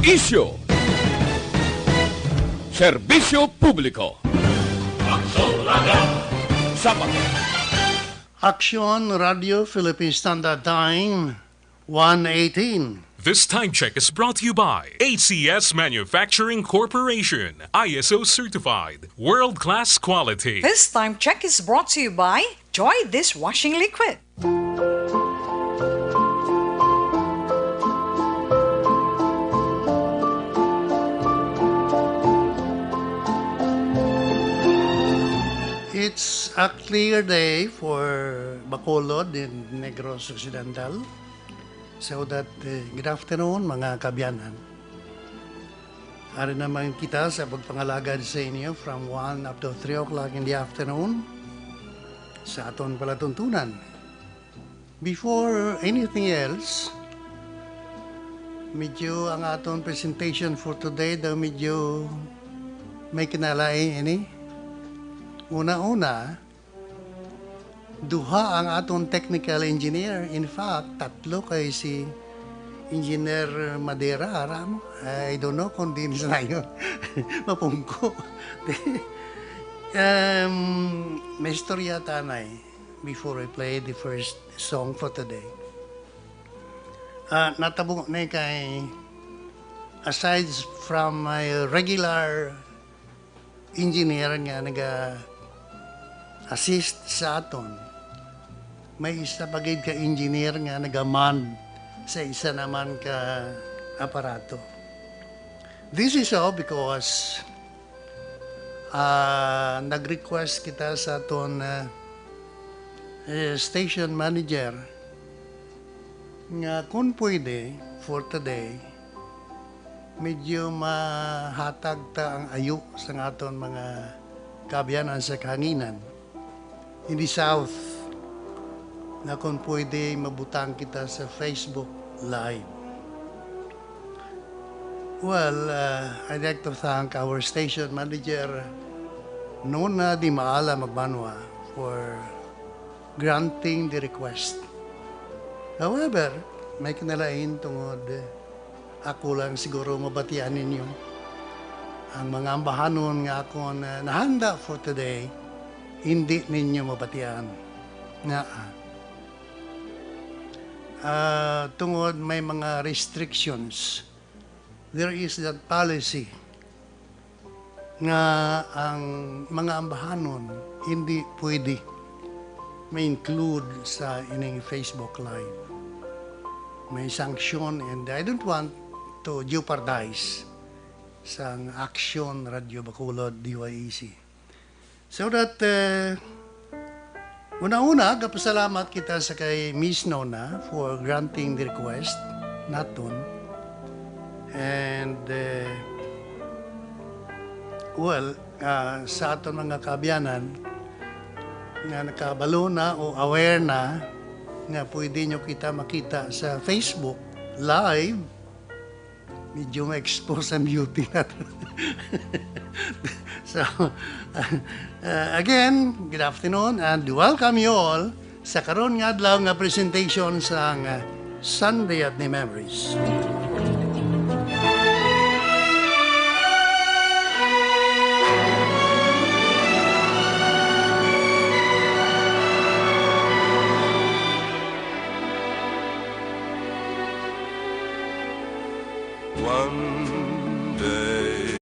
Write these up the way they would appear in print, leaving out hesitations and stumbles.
Isyo. Serbisyo publiko. Sapat. Action Radio Philippine Standard Time 1:18. This time check is brought to you by ACS Manufacturing Corporation, ISO certified, world-class quality. This time check is brought to you by Joy Dishwashing Liquid. It's a clear day for Bacolod in Negros Occidental. So that, good afternoon mga kabyanan. Ari naman kita sa pagpangalagad sa inyo from 1 up to 3 o'clock in the afternoon sa aton palatuntunan. Before anything else, medyo ang aton presentation for today daw medyo may kinalain ini. Una-una, duha ang aton technical engineer. In fact, tatlo kay si Engineer Madera. Aram, I don't know kung din sa yun. Mapungko. May istorya tanay before I play the first song for today. Natabo na kay, aside from my regular engineer nga assist sa aton, may isa pagid ka engineer nga nagaman sa isa naman ka aparato. This is all because nag-request kita sa aton station manager nga kung pwede for today medyo mahatag ta ang ayo sa aton mga kabyanan sa kahanginan in the south, na kung pwede mabutang kita sa Facebook Live. Well, I'd like to thank our station manager, Nona Di Maala Magbanwa, for granting the request. However, may kinalain tungod ako lang siguro mabatian ninyo ang mga ambahanon nga ako nahanda for today, hindi ninyo mabatian nga tungod may mga restrictions. There is that policy nga ang mga ambahanon hindi pwede may include sa ining Facebook Live. May sanction and I don't want to jeopardize sa Action Radio Bacolod DYEC. So that, una-una, kapasalamat kita sa kay Miss Nona for granting the request naton. And, sa aton mga kabyanan nga nakabalo na o aware na nga pwede nyo kita makita sa Facebook Live, medyo ma-expose ang beauty natin. So, again, good afternoon and welcome you all sa karon nga adlaw nga presentation sa Sunday at the Memories. One day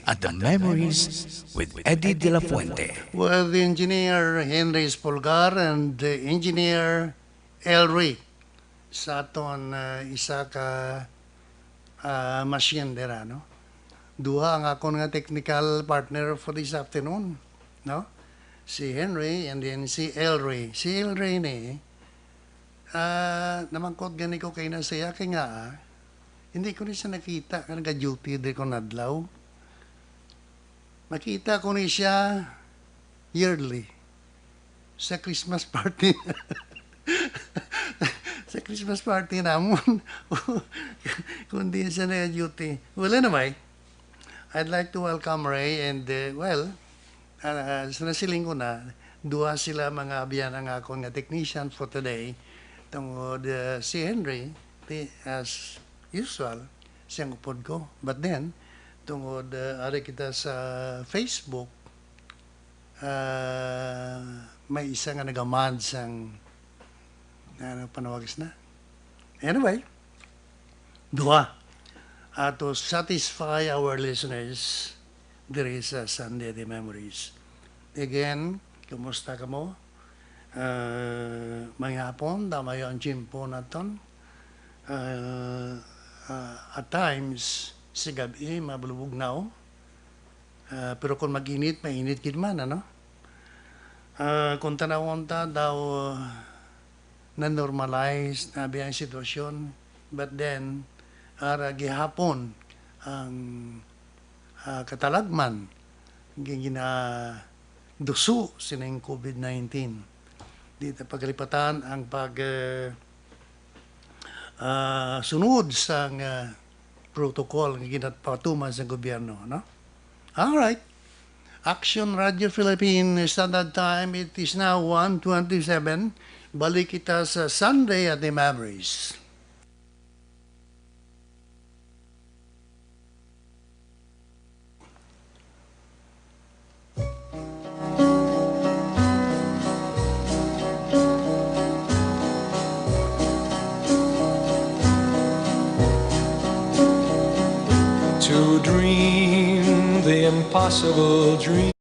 at the Memories with Eddie De La Fuente. With Engineer Henry Spolgar and Engineer Elry sa aton isa ka machine dera, no? Duha ang akon nga technical partner for this afternoon, no? Si Henry and then si Elry. Si Elry ni, namangkot gani ko kay na siya kay nga, hindi ko ni siya nakita, nag-duty di ko nadlaw. Makita ko ni siya yearly sa Christmas party. Sa Christmas party namon. Kundi siya nag-duty. Well, anyway, I'd like to welcome Ray and, sa nasiling ko na, duha sila mga abiyan ang akong nga technician for today. Tungod si Henry, as usual, siyang upod ko. But then, tungod ari kita sa Facebook, may isa nga nagamad sang panawagis na. Anyway, duha. To satisfy our listeners, there is a Sunday the Memories. Again, kumusta ka mo? May hapon, damay ang jimpo naton. At times, sa gabi, mabulubog na ako. Pero kung mag-init, mainit gid man, ano? Kung tanawon ta daw na-normalize na biyang sitwasyon, but then, gihapon ang katalagman duso sining COVID-19. Dito paglipatan ang sunod sa protocol nga ginatpatuman sa gobyerno, no? All right. Action Radio Philippine Standard Time, it is now 1:27. Balik kita sa Sunday at the Memories. To dream the impossible dream.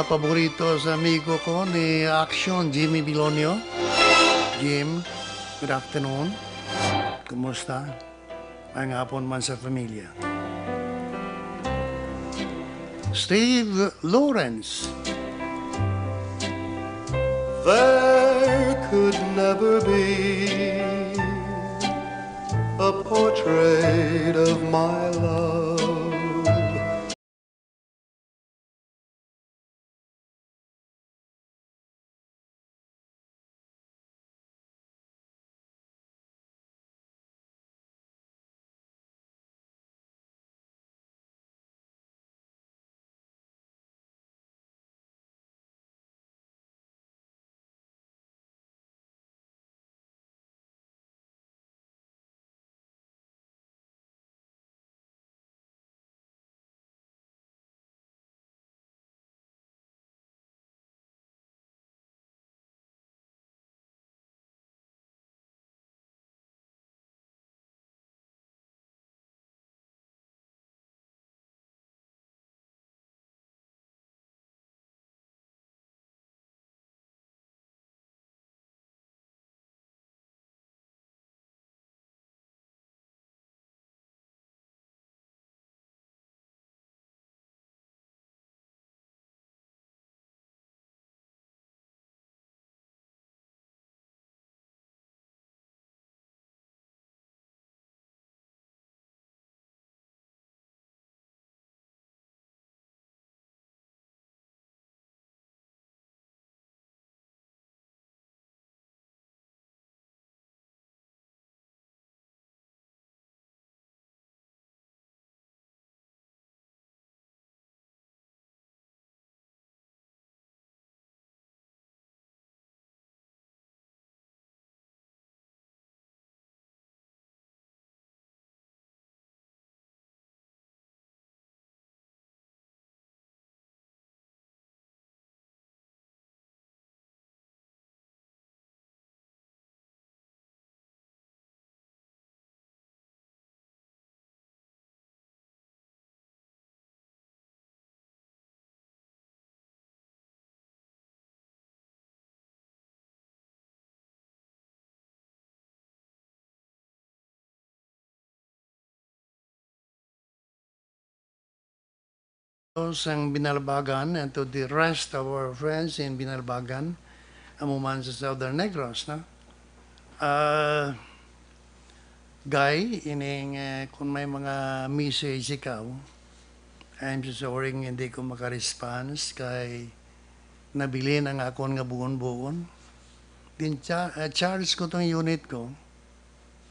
Paborito sa amigo ko ni Action, Jimmy Bilonio. Jim, good afternoon. Kumusta? May hapon man sa pamilya. Steve Lawrence. There could never be a portrait of my love. Those ang Binalbagan and to the rest of our friends in Binalbagan, amuman sa Southern Negros, no? Guy, ining kung may mga message ikaw, I'm so sorry hindi ko makaresponse kay nabili ng akon nga buon-buon. Din charge ko tong unit ko.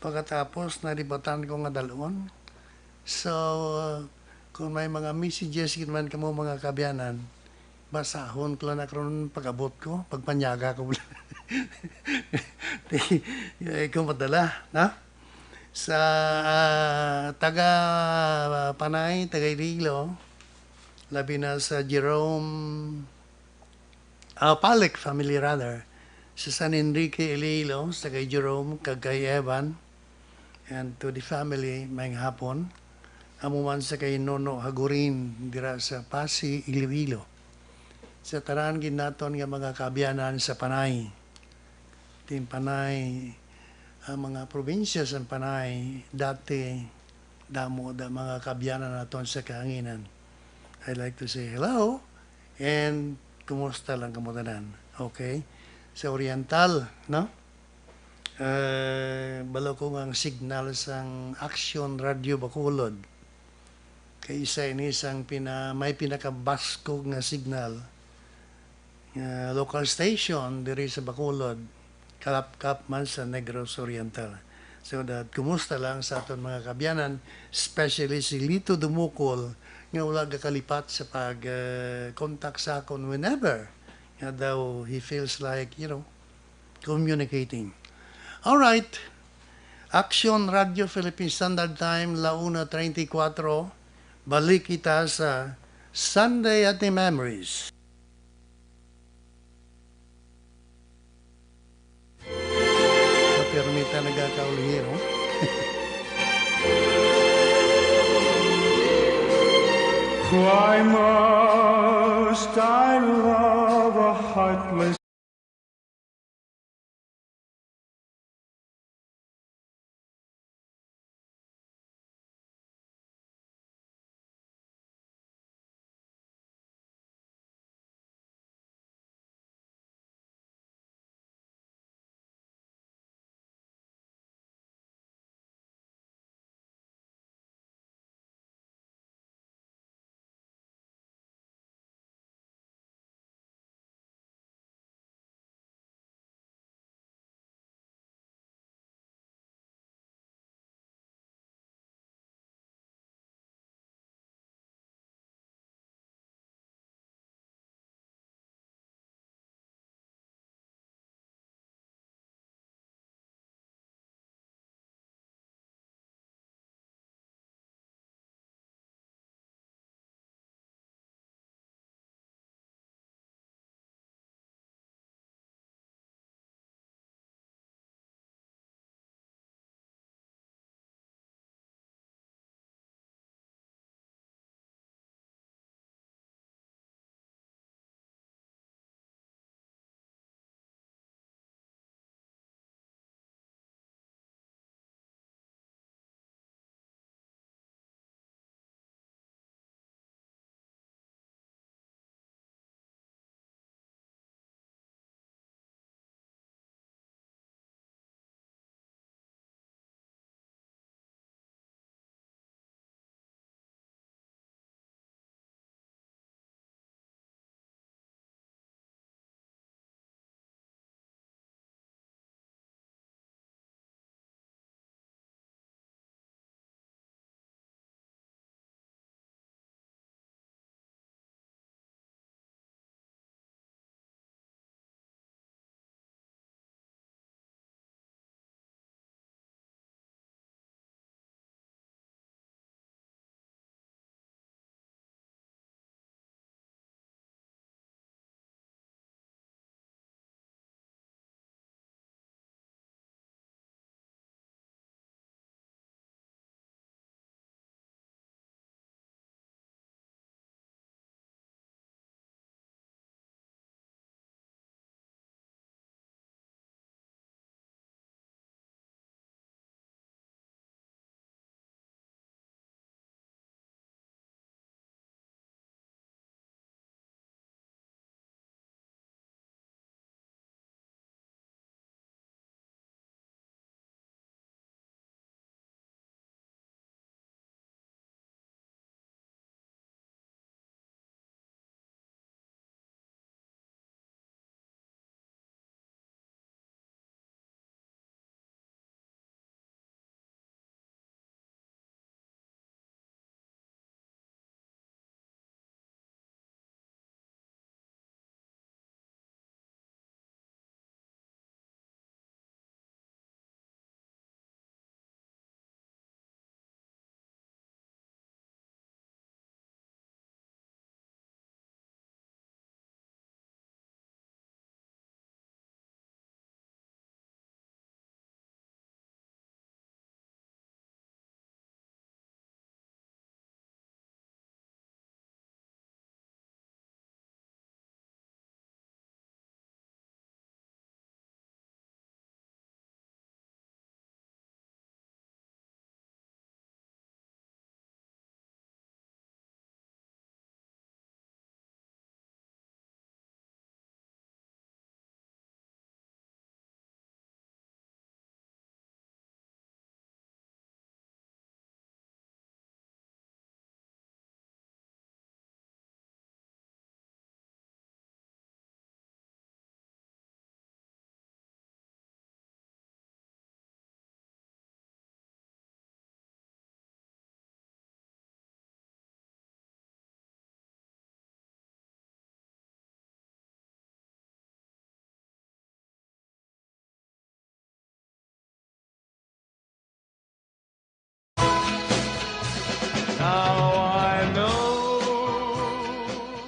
Pagkatapos naribatan ko nga dalon. So, kung may mga messages man kamo mga kabyanan, basahon ko lang na karon pag-abot ko, pagpanyaga ko. Ikaw madala, na? Sa taga Panay, taga Iloilo, labi na sa Jerome, Palik family rather, sa San Enrique Iloilo, sa kay Jerome, kay Evan, and to the family, may hapon, amuman sa kay Nono Hagurin, dira sa Pasi, Iloilo. Sa taran ginaton nga mga kabyanan sa Panay. Tim Panay, ang mga probinsya sa Panay, dati, damo da mga kabyanan naton sa kahanginan. I'd like to say hello, and kumusta lang kamutanan. Okay? Sa Oriental, no? Balo ko ang signal sang Action Radio Bacolod. Kay isa ini sang may pinakabaskog nga signal. Local station diri sa Bacolod, kalap-kap man sa Negros Oriental. So that kumusta lang sa aton mga kabyanan, especially si Lito Dumukol nga wala gakalipat sa pag-contact sa akon whenever daw he feels like, communicating. All right. Action Radio Philippine Standard Time, 1:34. Balik kita sa Sunday at the Memories. Permita nagkakaulihiro. Why must I love a heartless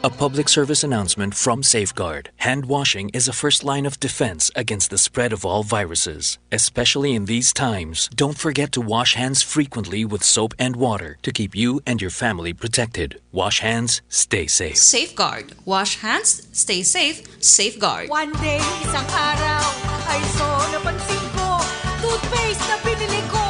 A public service announcement from Safeguard. Hand washing is a first line of defense against the spread of all viruses. Especially in these times, don't forget to wash hands frequently with soap and water to keep you and your family protected. Wash hands, stay safe. Safeguard. Wash hands, stay safe, Safeguard. One day, isang araw, ay so napansin ko, toothpaste na binili ko.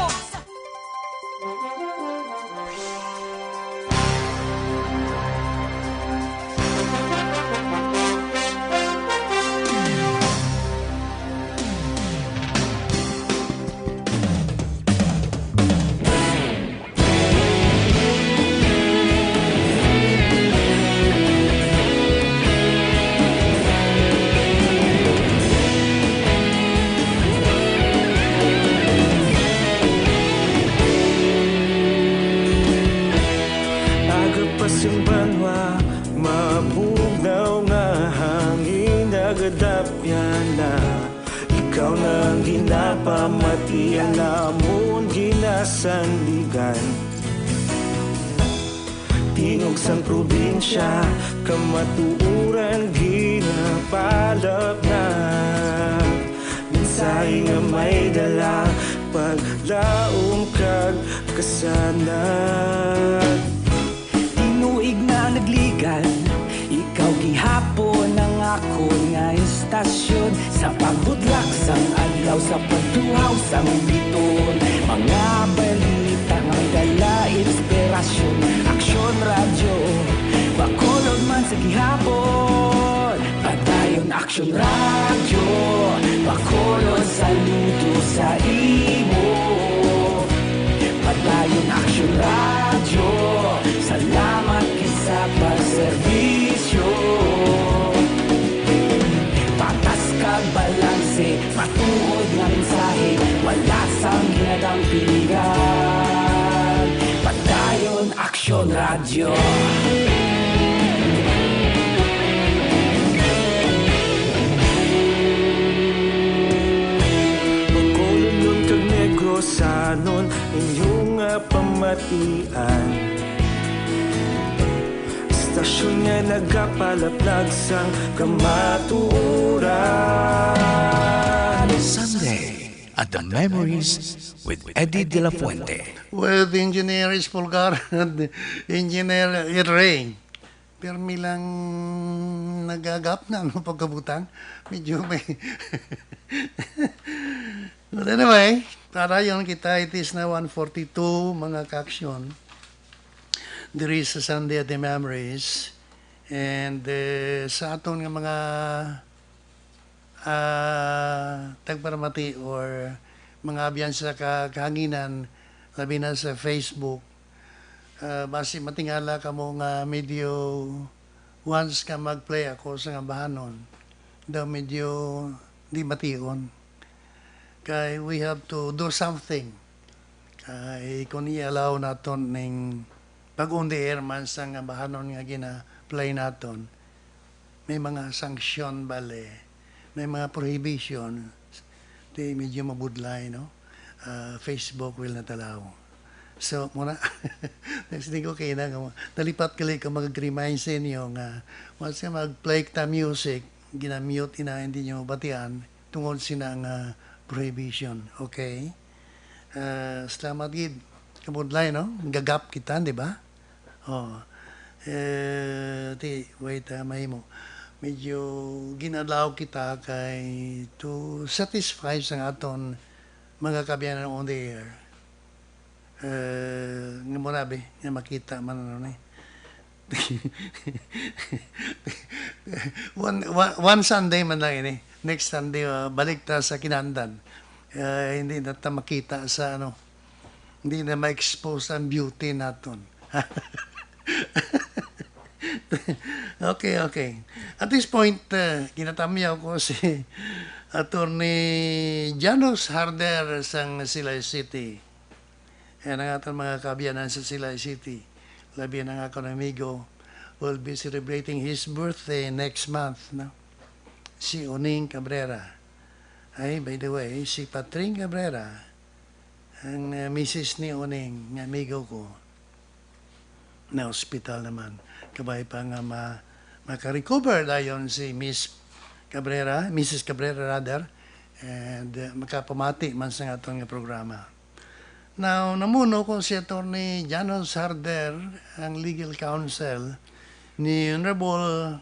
Pamati ang namon ginasandigan Tingog sang probinsya kamatuuran ginapalap na Minsay nga may dala paglaom kag kasanag Tinuig na nagligan ikaw gihapon ang ako nga istasyon sa pagbudlak sang adlaw sa pagtuhaw sang biton mga balita nga dala inspirasyon aksyon radyo bakolod man sa gihapon padayon aksyon radyo bakolod saludo sa imo padayon aksyon radyo salamat kisa pagserbisyo patas kag balanse matuod nga mensahe wala sang ginadang piligan padayon aksyon radyo Bacolod nun kag Negrosanon inyong pamatian Stasyon nga nagapalaplag sang kamatuuran Sunday at the Memories with Eddie De La Fuente. With Engineer Espulgar and Engineer Irrain. Pirmi lang nagagap na ano pagkabutang. Medyo may... But anyway, para yun kita, it is na 1:42 mga kaksyon. There is a Sunday at the Memories. And sa aton nga mga tagparamati or mga abyan sa kahanginan, labi na sa Facebook, basi matingala ka mo nga medyo once ka mag-play ako sa nga bahanon, daw medyo di mation. Kay we have to do something. Kay kung i-allow naton ning pag-on the air man sa nga bahanon nga gina-play naton, may mga sanksyon bale, may mga prohibition, di medyo mabudlay, no? Facebook will not allow. So, muna, next thing ko kayo na, nalipat kali ka mag-remind sa inyo nga, once ka mag-play ta music, ginamute ina, hindi nyo batian, tungkol sina nga prohibition, okay? Salamat gid, kabudlay, no? Gagap kita, di ba? Oh. Wait, mahimo. Medyo ginalaw kita kay to satisfy sa aton mga kabiyanan on the air. Nga mo nabi, nga makita man ano ni. one Sunday man lang ini. Next Sunday, balik ta sa kinandan. Hindi na ta makita sa ano, hindi na ma-expose ang beauty naton. Okay. At this point, ginatamiyaw ko si Attorney Janos Harder sang Silay City. Yan ang ating mga kabiyanan sa Silay City. Labi ng akong amigo will be celebrating his birthday next month. No? Si Oning Cabrera. Ay, by the way, si Patring Cabrera, ang misis ni Oning, ng amigo ko, na hospital naman. Kabay pa nga maka-recover dayon si Mrs. Cabrera rather, and makapamati man sa atong nga programa. Now, namuno ko si Attorney Janos Harder, ang legal counsel ni Honorable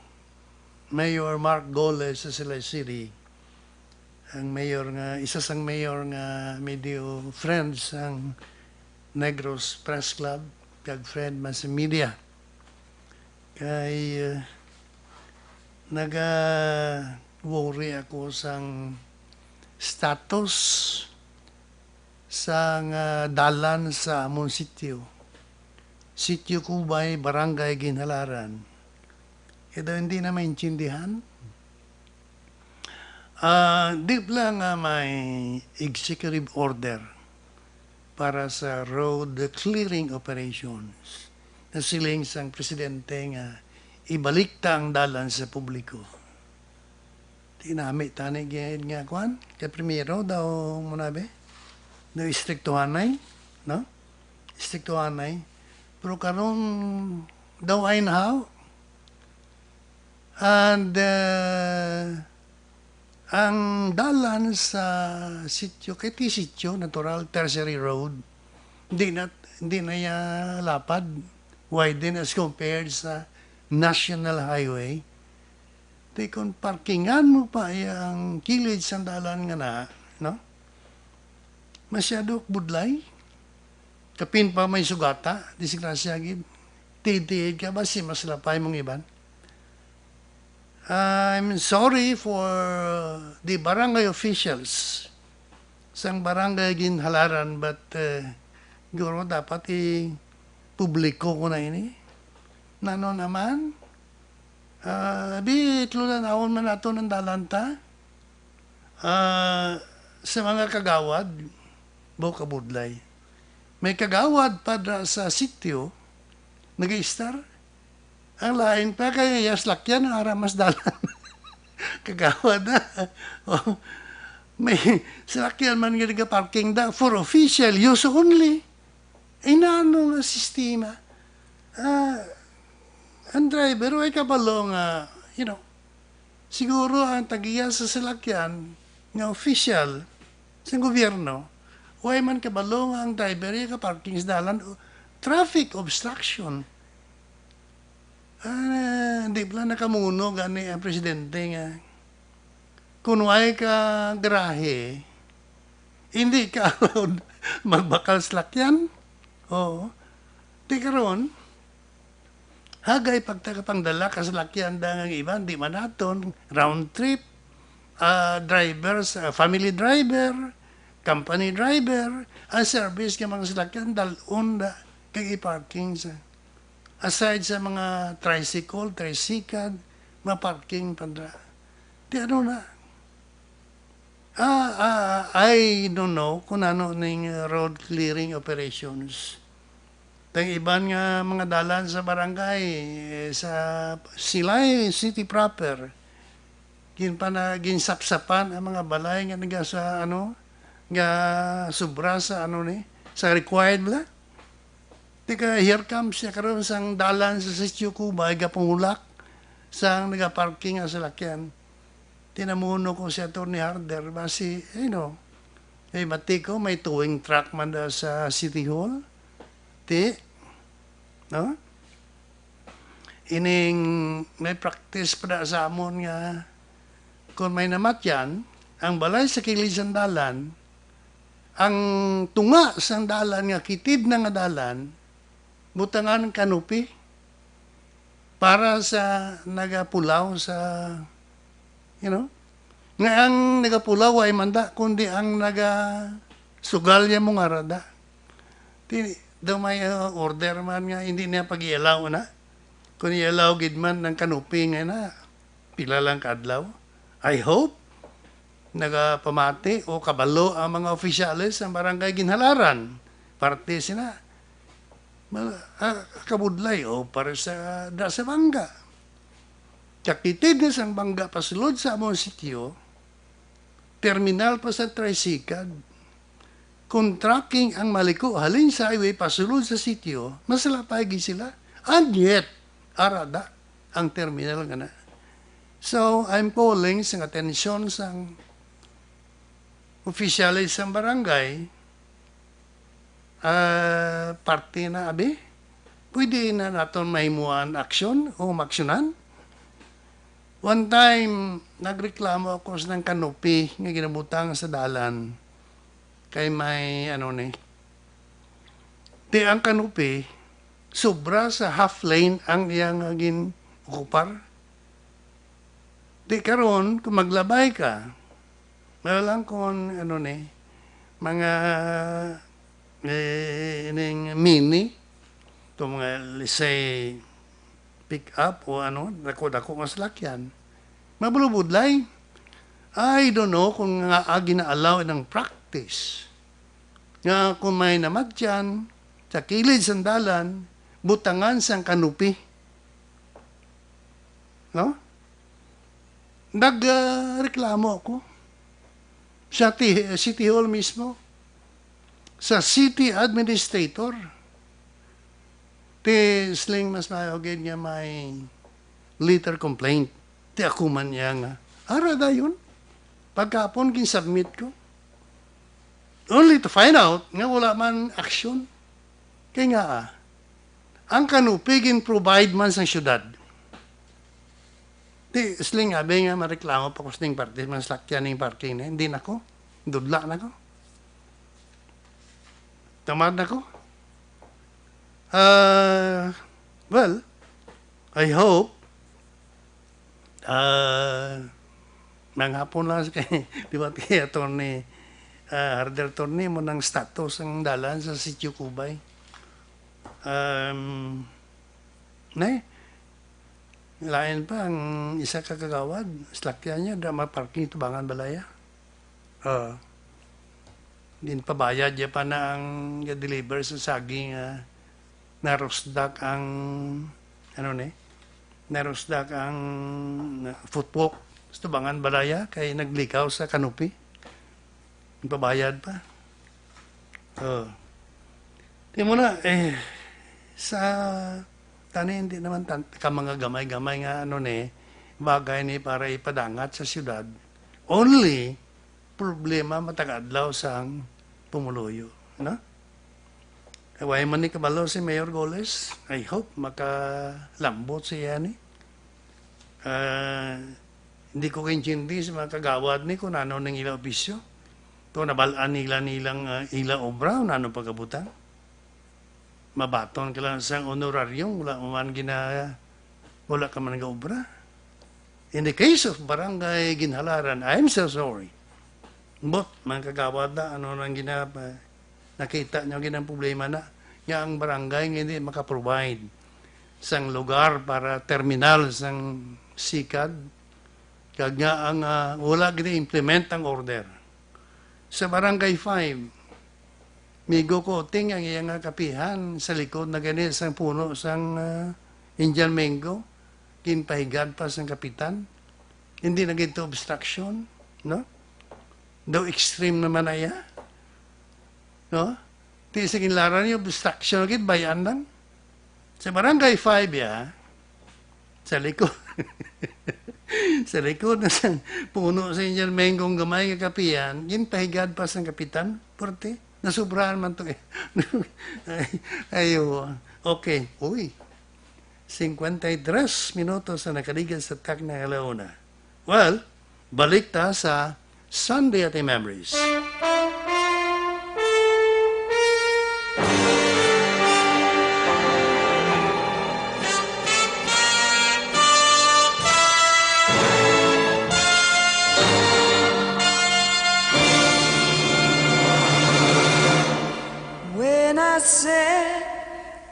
Mayor Mark Gole sa Silay City, ang mayor nga, isa sang mayor nga medyo friends ang Negros Press Club, kag friend man sa media. Kay naga-worry ako sang status sang dalan sa among sitio. Sitio Kubay, Barangay Ginhalaran. Ito hindi na maintindihan. Di lang may executive order para sa road clearing operations na siling sang presidente nga ibalik ta ang dalan sa publiko. Tinami tani nga kwan, kay primero daw munabe, daw istriktuhanay, no? Istriktuhanay. Pero karon daw ay nahaw. And ang dalan sa sitio, kay ti sitio, natural tertiary road, hindi na ya lapad, widen as compared sa national highway. Di kung parkingan mo pa ang kilid sa dalan nga na, no? Masyado budlay. Kapin pa may sugata, disgrasya gid. Titiid ka ba si maslapay mong iban? I'm sorry for the barangay officials sang barangay Ginhalaran, but siguro dapat i-publiko ko na ini. Nano naman, tulunan naon man nato ng dalanta sa mga kagawad, kabudlay. May kagawad pa sa sityo, nag-i-star. Ang lain pa kay yaslakyan ang aramas dalan. Kagawad na. May salakyan man nga parking da for official use only. Inano nga sistema. Ang driver ay kabalo nga, siguro ang tagiya sa salakyan nga official sa gobyerno, way man kabalo nga ang driver ay parking sa dalan, traffic obstruction. Hindi pala nakamuno gani ang presidente nga. Kung way ka garahe, hindi ka allowed magbakal sa lakyan. Oo. Di karon, hagay pagtakapangdala ka sa lakyan da ng iba, di man naton, round trip, drivers, family driver, company driver, ang service ka mga salakyan, dalon da, kay parking sa. Aside sa mga tricycle, mga parking pandra. Di ano na. I don't know kung ano ning road clearing operations. Tang iban nga mga dalan sa barangay, sa Silay City proper, ginsapsapan ang mga balay nga naga sa nga sobra sa sa required bala. Tika, here comes siya karon sang dalan sa sitio Kubay, gapangulak sang nagaparking sa lakyan. Tinamuno ko si Attorney Harder, basi, matiko, may towing truck man da sa City Hall. No? Ining, may practice pa da sa amon nga, kung may namatyan, ang balay sa kilisan dalan, ang tunga sang dalan nga, kitid na nga dalan, butangan kanupi para sa nagapulaw sa nga ang nagapulaw ay manda kundi ang nagasugal niya mong arada. Daw may order man nga hindi niya pag-ialaw na. Kung ialaw gid man ng kanupi nga na pila lang kadlaw. I hope nagapamati o kabalo ang mga opisyales ng barangay Ginhalaran. Parte sina kabudlay o para sa bangga. Kakitid na sang bangga pasulod sa among sitio, terminal pa sa tricycad, kung tracking ang maliko halin sa highway pasulod sa sitio, masalapay sila. And yet, arada, ang terminal nga na. So, I'm calling sa atensyon sa opisyalis sa barangay, party na abi, pwede na naton mahimuan aksyon o maksyonan. One time, nagreklamo ako sa ng kanopi nga ginabutang sa dalan. Kay may, di ang kanopi, sobra sa half lane ang iyang okupar. Di karon kung maglabay ka, malang kung mga mini, ito mga, let's say, pick up o dako-dako nga salakyan. Mabulubudlay. I don't know kung nga gina-allow ng practice. Nga kung may namadyan, sa kilid sandalan, butangan sang kanupi. No? Nagreklamo ako sa City Hall mismo, sa City Administrator. Sling mas mayogin niya may letter complaint. Ti ako man niya nga. Arada yun. Pagkapon, kinsubmit ko. Only to find out nga wala man action. Kaya nga ang kanupi provide man sa syudad. Ti sling abe nga mareklamo pa ko sa ning party, man slakyan ning parking na. Hindi na ko. Dudla na ko. Tamad na ko. Well, I hope manghapon lang kay di ba kay attorney harder attorney mo ng status ang dalan sa Sitio Cubay. Lain pa ang isa ka kagawad, slakyan niya drama parking tubangan balaya. Din pabayad niya pa na ang deliver sa saging narosdak ang narosdak ang footwalk sa tubangan balaya kay naglikaw sa kanupi. Pabayad pa. Di mo na sa tanin hindi naman ka mga gamay-gamay nga bagay ni para ipadangat sa syudad. Only problema matagadlaw sang pumuluyo, no? Kaya man ni kabalo si Mayor Goles, I hope makalambot siya ni. Hindi ko kinchindi sa mga kagawad ni kung ano ng ila opisyo. Ito nabalaan nilang ila obra, ano pagkabutan. Mabaton ka lang sa honoraryong, wala ka man nga obra. In the case of Barangay Ginhalaran, I'm so sorry. But, mga kagawad na, nakita nyo ginang problema na, nga ang barangay hindi makaprovide sang lugar para terminal sang sikad, kag nga ang wala gina-implement ang order. Sa Barangay 5, migo ko ting ang iyang kapihan sa likod na ganit sang puno sang Indian mango, kinpahigad pa sang kapitan, hindi na ginto obstruction, no? Daw extreme naman aya. No? Di sa kinlaran yung obstruction agad, bayan lang. Sa Barangay 5, sa likod. sa likod na sa puno sa Indian Mengong gamay nga kapiyan, yun pahigad pa sa kapitan, porte. Nasubrahan man to ayo. Okay. Uy. 53 minutos na nakaligan sa tak na alauna. Well, balik ta sa Sunday at Memories. When I said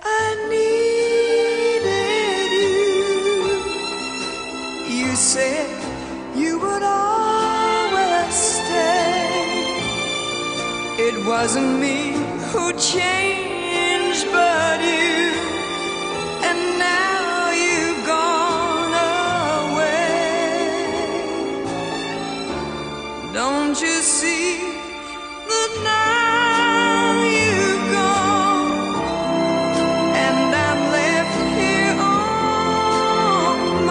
I needed you, you said you would always stay. It wasn't me who changed, but you. And now you've gone away. Don't you see that now you've gone, and I'm left here on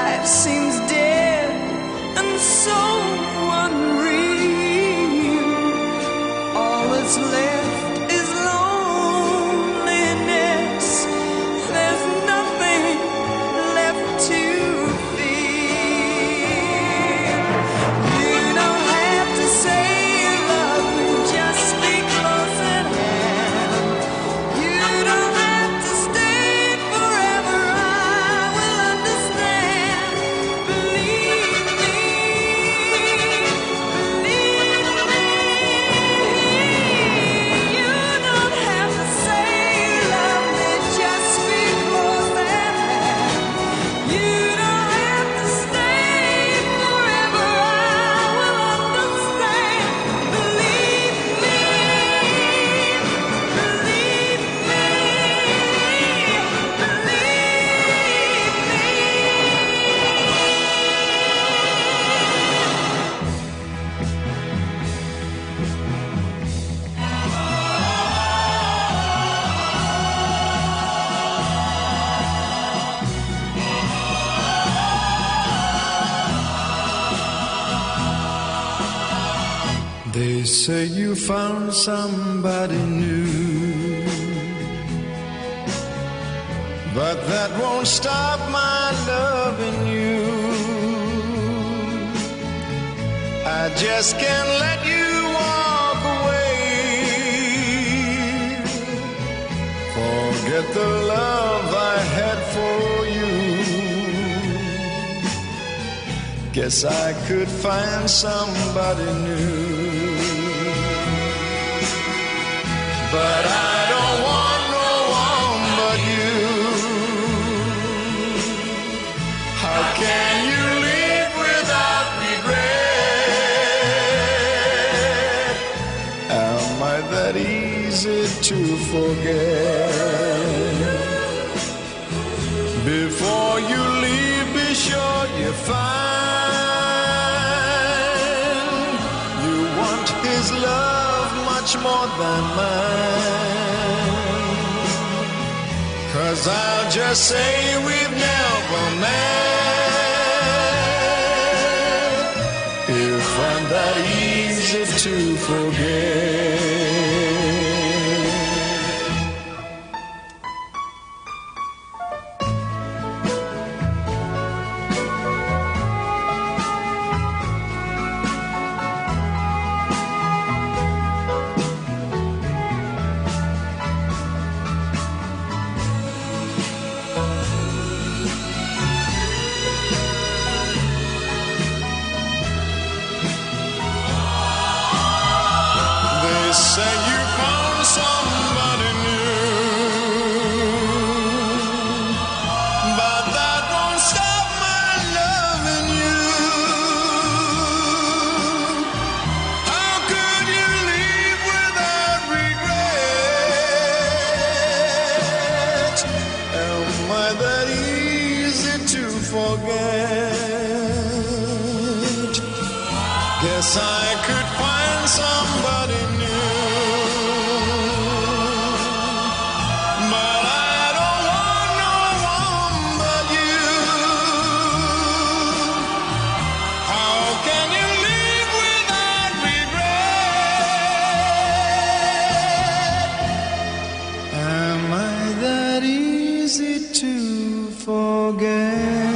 life seems dead and so unreal. All that's left is loneliness. There's nothing left to feel. You don't have to say you love me, just be close at hand. You don't have to stay forever, I will understand. Believe me, believe me. You don't have to say you love me, just be close at hand. You don't have to stay forever, I will understand. Believe me, believe me, They say you found somebody new, but that won't stop my loving you. I just can't let you walk away. Forget the love I had for you. Guess I could find somebody new. But I don't want no one but you. How can you live without regret? Am I that easy to forget? Before you leave, be sure you find you want his love much more than mine. 'Cause I'll just say we've never met. If I'm that easy to forget. They say you found somebody new, but that won't stop my loving you. How could you leave without regret? Am I that easy to forget? Guess I could find somebody new, but I don't want no one but you. How can you live without regret? Am I that easy to forget?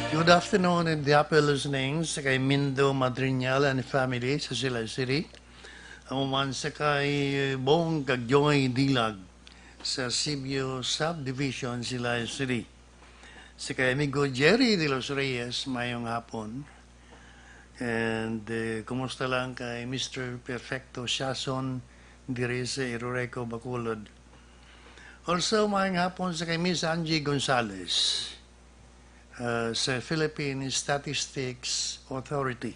Good afternoon and happy listening sa kay Mindo Madriñal and family sa Sila City. Amuman sa kay Bong Kagyoy Dilag sa Sibio Subdivision Sila City. Sa kay amigo Jerry de los Reyes, mayong hapon. And kumusta lang kay Mr. Perfecto Shason diri sa Iroreco, Bacolod. Also, mayong hapon sa kay Miss Angie Gonzalez sa Philippine Statistics Authority.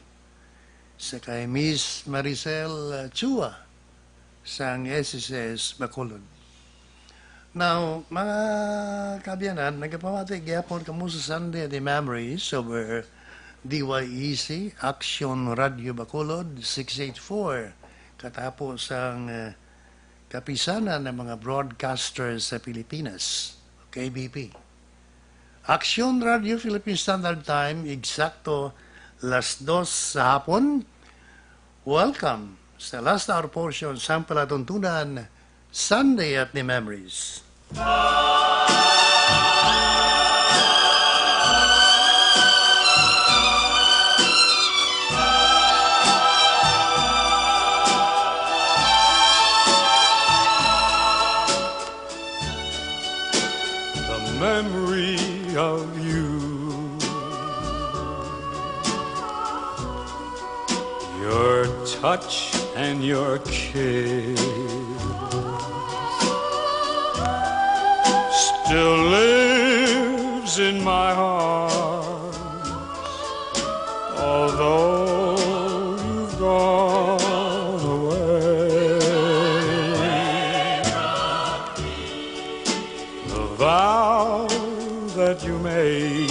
Sa kay Miss Maricel Chua sa SSS Bacolod. Now, mga kabiyanan, nagpamati gyapon kamo sa Sunday the memories over DYEC Action Radio Bacolod 684 katapos ang kapisanan ng mga broadcasters sa Pilipinas, KBP. Action Radio Philippine Standard Time, eksakto 2:00 sa hapon. Welcome sa last hour portion sa palatuntunan, Sunday at the Memories. Memory of you, your touch and your kiss still lives in my heart, although you've gone away. The vow that you made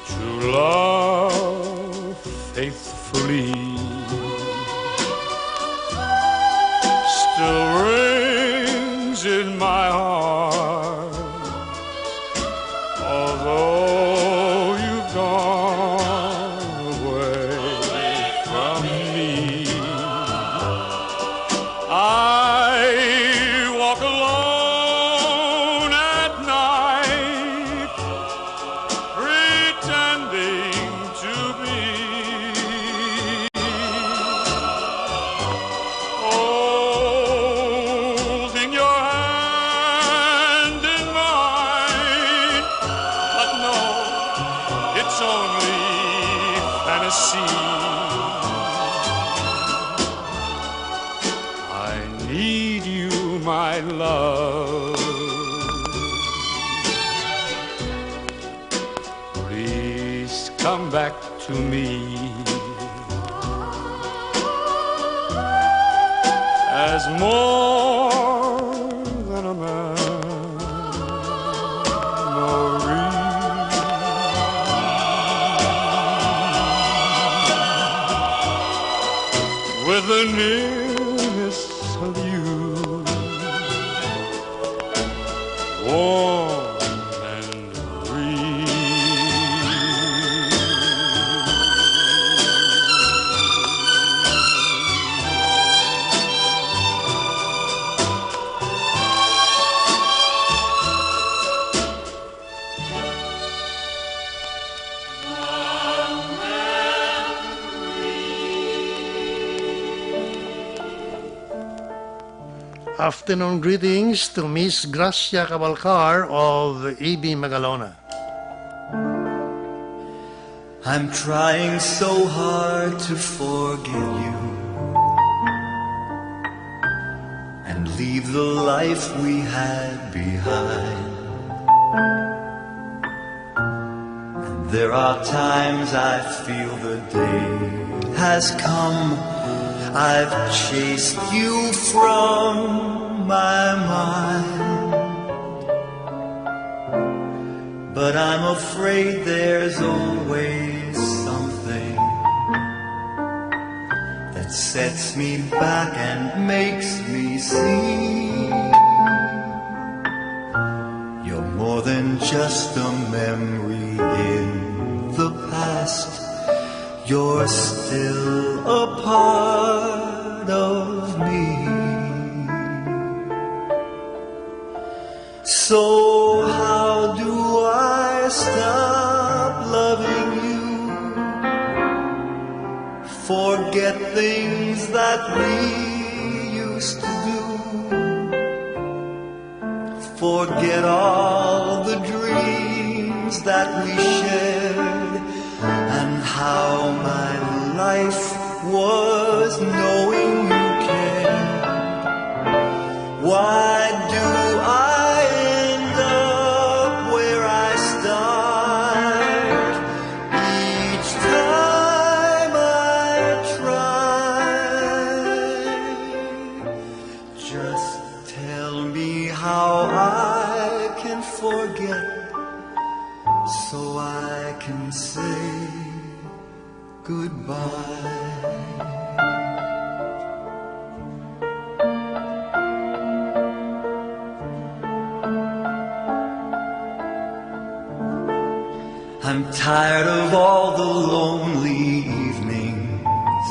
to love faithfully still rings in my heart, although you've gone away from me. I walk alone at night, pretending to be holding your hand in mine, but no, it's only fantasy. I need you, my love. Please come back to me as more than a memory. With the nearness of you, warm and real. Afternoon greetings to Miss Gracia Cavalcar of EB Magalona. I'm trying so hard to forgive you and leave the life we had behind. And there are times I feel the day has come. I've chased you from my mind, but I'm afraid there's always something that sets me back and makes me see you're more than just a memory in the past. You're still a part of me. So how do I stop loving you? Forget things that we used to do. Forget all the dreams that we shared, and how my life was knowing you cared. Why do I end up where I start each time I try? Just tell me how I can forget, so I can say goodbye. I'm tired of all the lonely evenings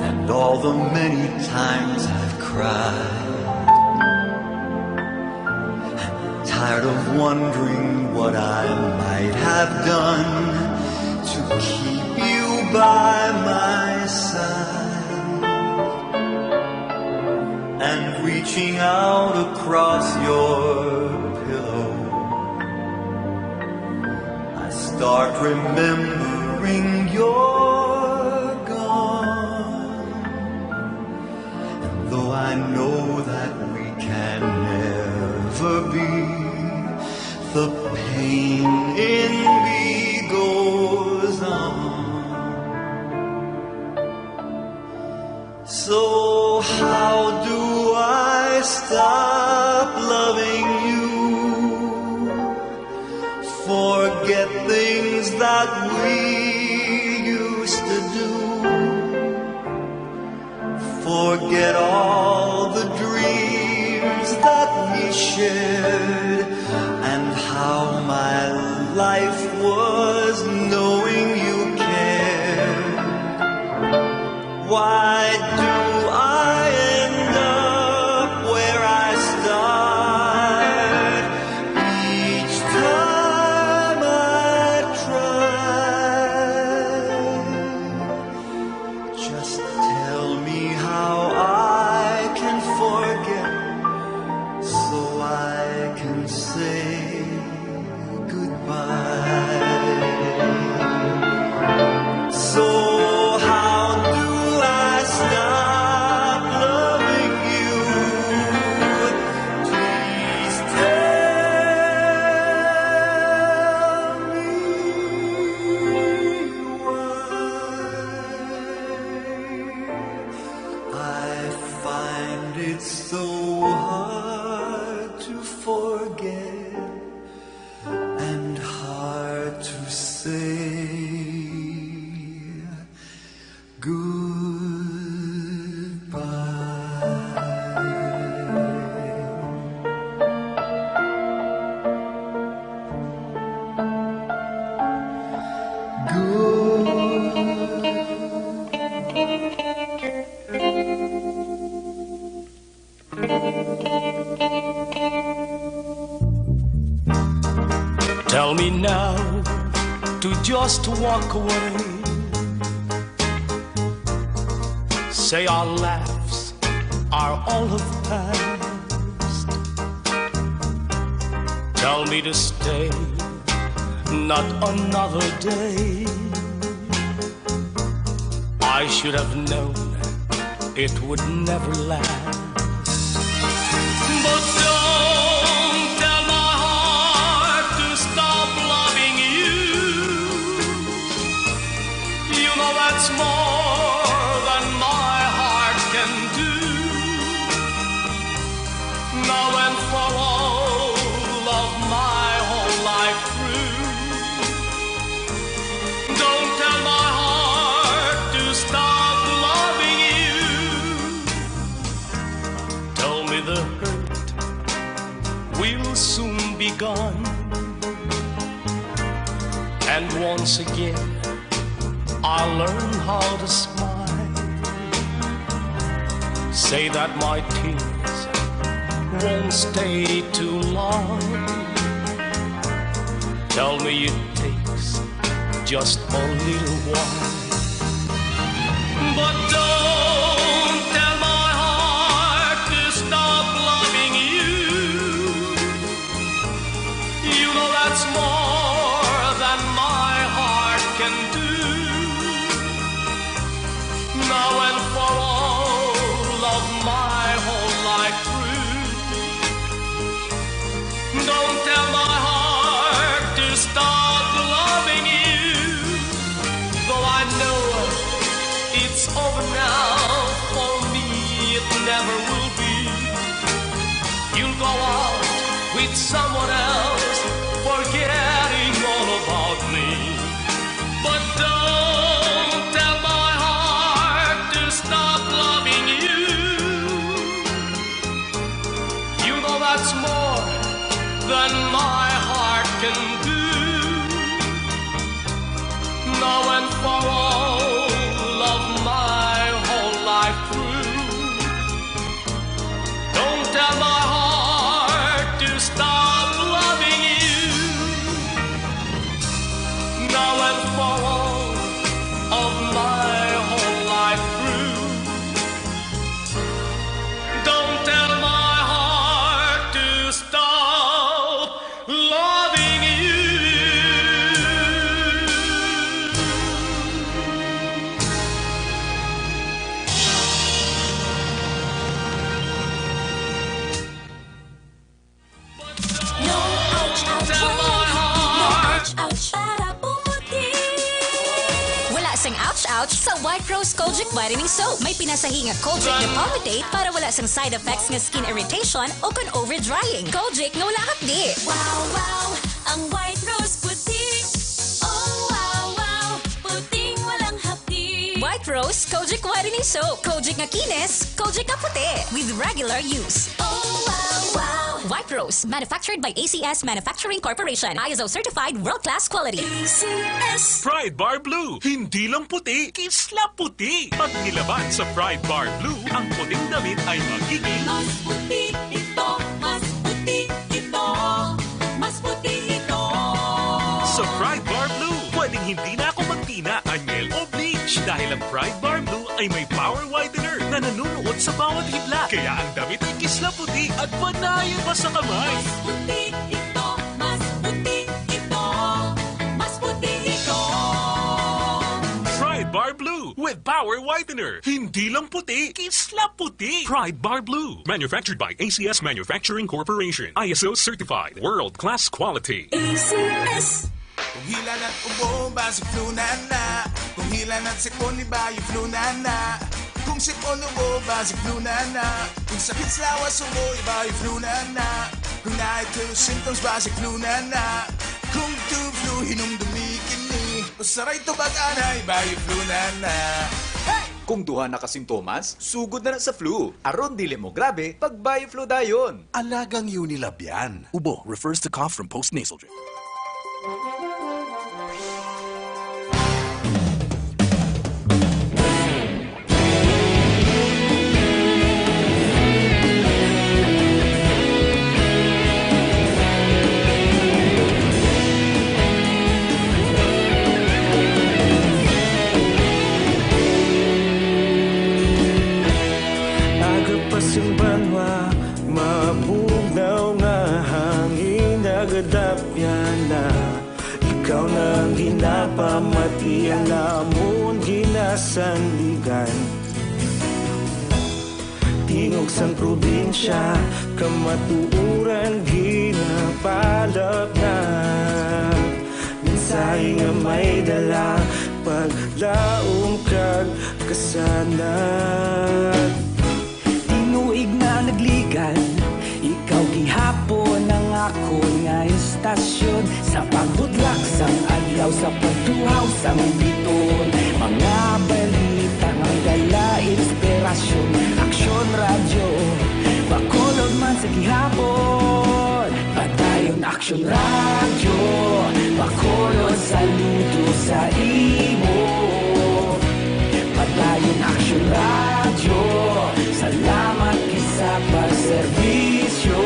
and all the many times I've cried. I'm tired of wondering what I might have done to keep you by my side, and reaching out across your pillow, I start remembering you're gone. And though I know that we can never be, the pain in me goes on. So how do I stop loving you? Forget things that we used to do. Forget all the dreams that we shared, and how my life was knowing you cared. Why do I end up where I start each time I try? Just tell me how I can forget, so I can say goodbye. So how do I stop loving you? Please tell me why I find it so hard to forget and hard to say Tell me now to just walk away. Say our laughs are all of the past. Tell me to stay, not another day. I should have known it would never last. But don't tell my heart to stop loving you. You know that's more than my heart can do. Now and for all of my whole life through, don't tell my heart to stop loving you. Tell me the hurt will soon be gone, and once again I'll learn how to smile. Say that my tears won't stay too long. Tell me it takes just a little while. But don't tell my heart to stop loving you. You know that's more than my heart can do. Now and for all of my whole life through, don't tell my heart to stop loving you. Though I know it's over now, for me it never will be. You'll go out with someone else, forgetting all about me. But don't tell my heart to stop loving you. You know that's more than my heart can do. for all of my whole life through. Don't tell my heart to stop loving you. Now and for all of my whole life through. Don't tell my heart to stop loving you. No ouch, ouch, Tell my no heart. ouch, ouch, para pumuti. Wala sang ouch-ouch sa White Rose Kojic Whitening Soap. May pinasahi nga Kojic na palmitate para wala sang side effects nga skin irritation o kan over-drying. Kojic nga wala hapdi. Wow, wow, ang white rose puti. Oh, wow, wow, puting walang hapdi. White Rose Kojic Whitening Soap. Kojic nga kinis, Kojic nga puti. With regular use. Oh, wow, wow. White Rose, manufactured by ACS Manufacturing Corporation. ISO certified world-class quality. ACS. Pride Bar Blue, hindi lang puti, kisla puti. Pag nilaban sa Pride Bar Blue, ang puting damit ay magiging Mas puti ito, mas puti ito, mas puti ito. sa Pride Bar Blue. Pwedeng hindi na ako magtina, anyel o bleach dahil ang Pride Bar Blue ay may power whitener na nanunuot sa bawat hibla. Kaya ang damit ay kisla puti at panayin pa sa kamay. Mas puti ito, mas puti ito, mas puti ito. Pride Bar Blue with power whitener. Hindi lang puti, kisla puti. Pride Bar Blue. Manufactured by ACS Manufacturing Corporation. ISO certified world-class quality. ACS. Kung hilan at ubo, basic flu na na. Kung hilan at sipon, iba yung flu na na. Kung sipon ubo, basic flu na na. Kung sakit sa lawas ubo, iba yung flu na na. Kung na-ito symptoms, basic flu na na. Kung tu flu, hinum dumikini. O saray to bag-ana, iba yung flu na na. Hey! Kung duha na kasintomas, sugod na sa flu. Aron dili mo grabe, pag bio-flu dayon. Alagang Unilab yan. Ubo refers to cough from post-nasal drip. Banwa, mabugnaw nga hangin nagadapya na. Ikaw nang ginapamati ang namon ginasandigan. Tingog sang probinsya, kamatuuran ginapalap na. Mensahe nga may dala, paglaom kag kasanat. Tinuig na nagligan, ikaw gihapon ang ako nga istasyon. Sa pagbudlak sang adlaw, sa pagtuhaw sang biton. Mga balita nga dala inspirasyon. Aksyon radyo, bakolod man sa gihapon. Patayon aksyon radyo, bakolod saludo sa imo. Patayon aksyon radyo, salamat kisa pagserbisyo.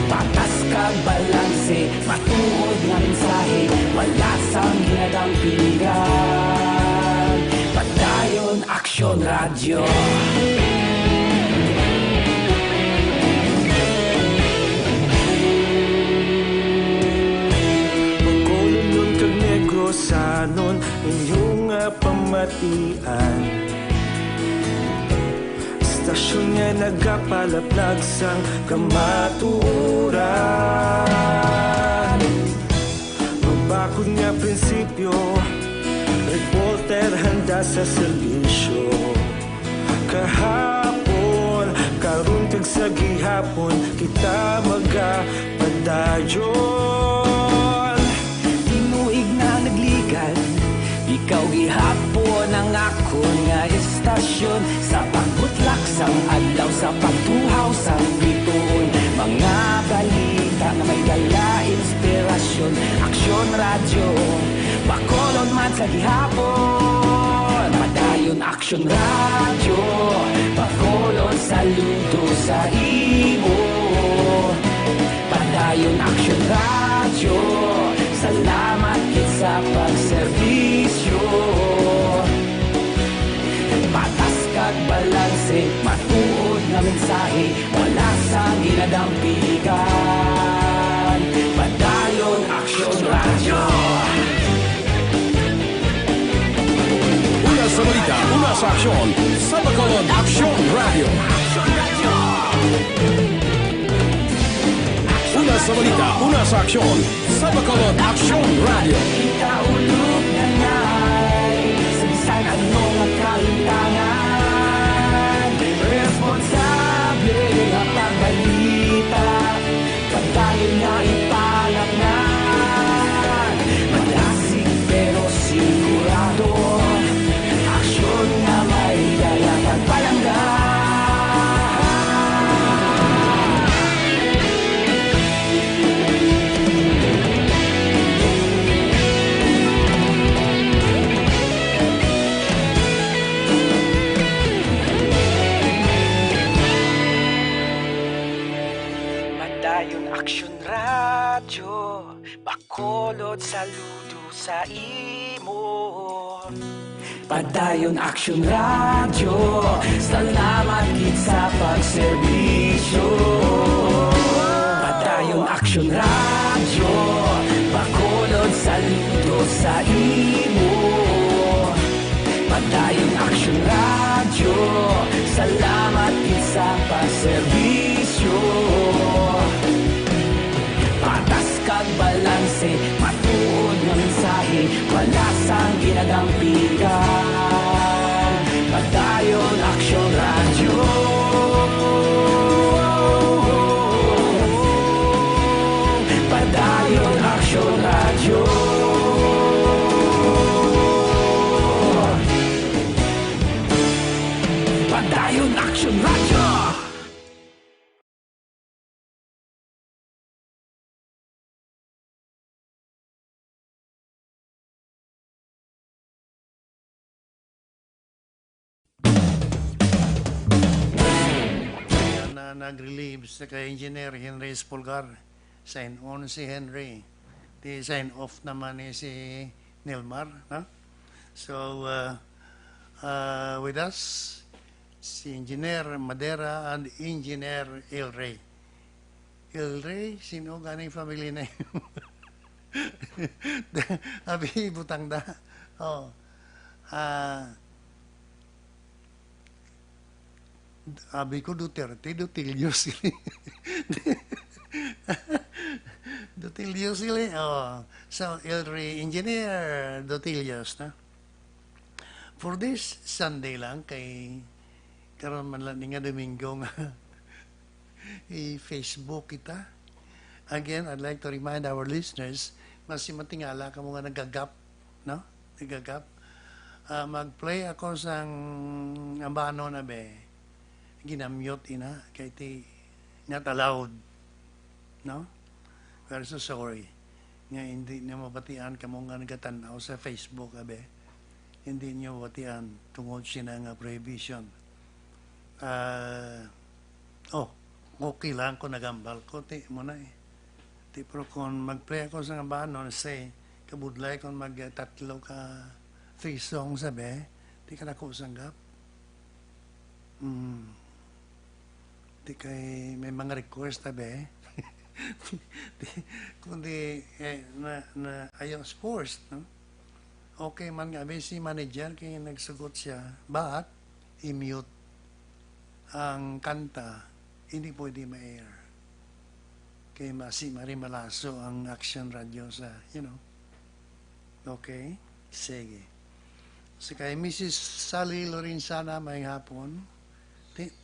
Patas kag balanse, matuod nga mensahe, wala sang ginadampingan. Padayon Aksyon Radyo. Pagkulunod kag negosanon, inyong pamatian. Stasyon nga nagapalaplag sang kamaturan. Magbakod nga prinsipyo, reporter handa sa serbisyo. Kahapon, karon kag sa gihapon, kita magapadayon. Tinuig na nagligan, ikaw gihapon ang ako nga istasyon. Sa pagbutlak sang adlaw, sa pagtuhaw sang bituon. Mga balita na may dala inspirasyon. aksyon, aksyon radyo. Bakolod man sa gihapon, padayon aksyon radyo. Bakolod saludo sa imo, padayon aksyon radyo. Salamat kit sa pagserbisyo. Patas kag balanse, matuod na mensahe, wala sa ginadampigan. Padayon aksyon radyo. Una sa balita, una sa aksyon, sa Bacolod Aksyon Radio. Una sa balita, una sa aksyon, sa Bacolod Aksyon Radio. Ikaulog na ngay, sabisan anong ang kalintangan. Responsable ang pagbalita, pagdayon nga ipalaknan. Malasig pero sigurado, aksyon na may dala pagpalanggan. Padayon aksyon radyo, bakolod saludo sa imo. Padayon aksyon radyo, salamat kit sa pagserbisyo. Padayon aksyon radyo, bakolod saludo sa imo. Padayon aksyon radyo, salamat kit sa pagserbisyo. Patas kag balanse, matuod nga mensahe, wala sang ginadampigan. Padayon aksyon radyo. Padayon aksyon radyo. Padayon aksyon radyo. Na nag-relieve sa kay Engineer Henry Espulgar, sign on si Henry, di sign off naman ni si Nilmar, no? So with us si Engineer Madera and Engineer Ilray. Ilray, sino ganing family na yun? Abi butang da. Oh. Abi ko Duterte, Dutilio sila. Dutilio sila. Oh. So, Ilray Engineer Dutilios, na? For this Sunday lang, kay karon man lang nga Domingo nga i-Facebook kita. Again, I'd like to remind our listeners, mas matingala ka mo nga nagagap, no? Nagagap. Mag-play ako sang ambano na be. Ginamute ina kay ti not allowed, no? We're so sorry nga hindi niyo mabatian kamo nga nagatanaw sa Facebook abe, hindi niyo mabatian tungod sina nga prohibition. Okay lang ko nagambal ko ti mo na ti pero kung mag-play ako sa ngabano say kabudlay kung mag-tatlo ka 3 songs abe, ti ka nako sanggap. Di kay may mga request tabi kundi na ayaw sports, no? Okay man nga si manager kay nagsugot siya, but i-mute ang kanta, hindi pwede ma-air kay marimalaso ang action radio sa, you know. Okay, sige. So kay Mrs. Sally Lorenzana, may hapon,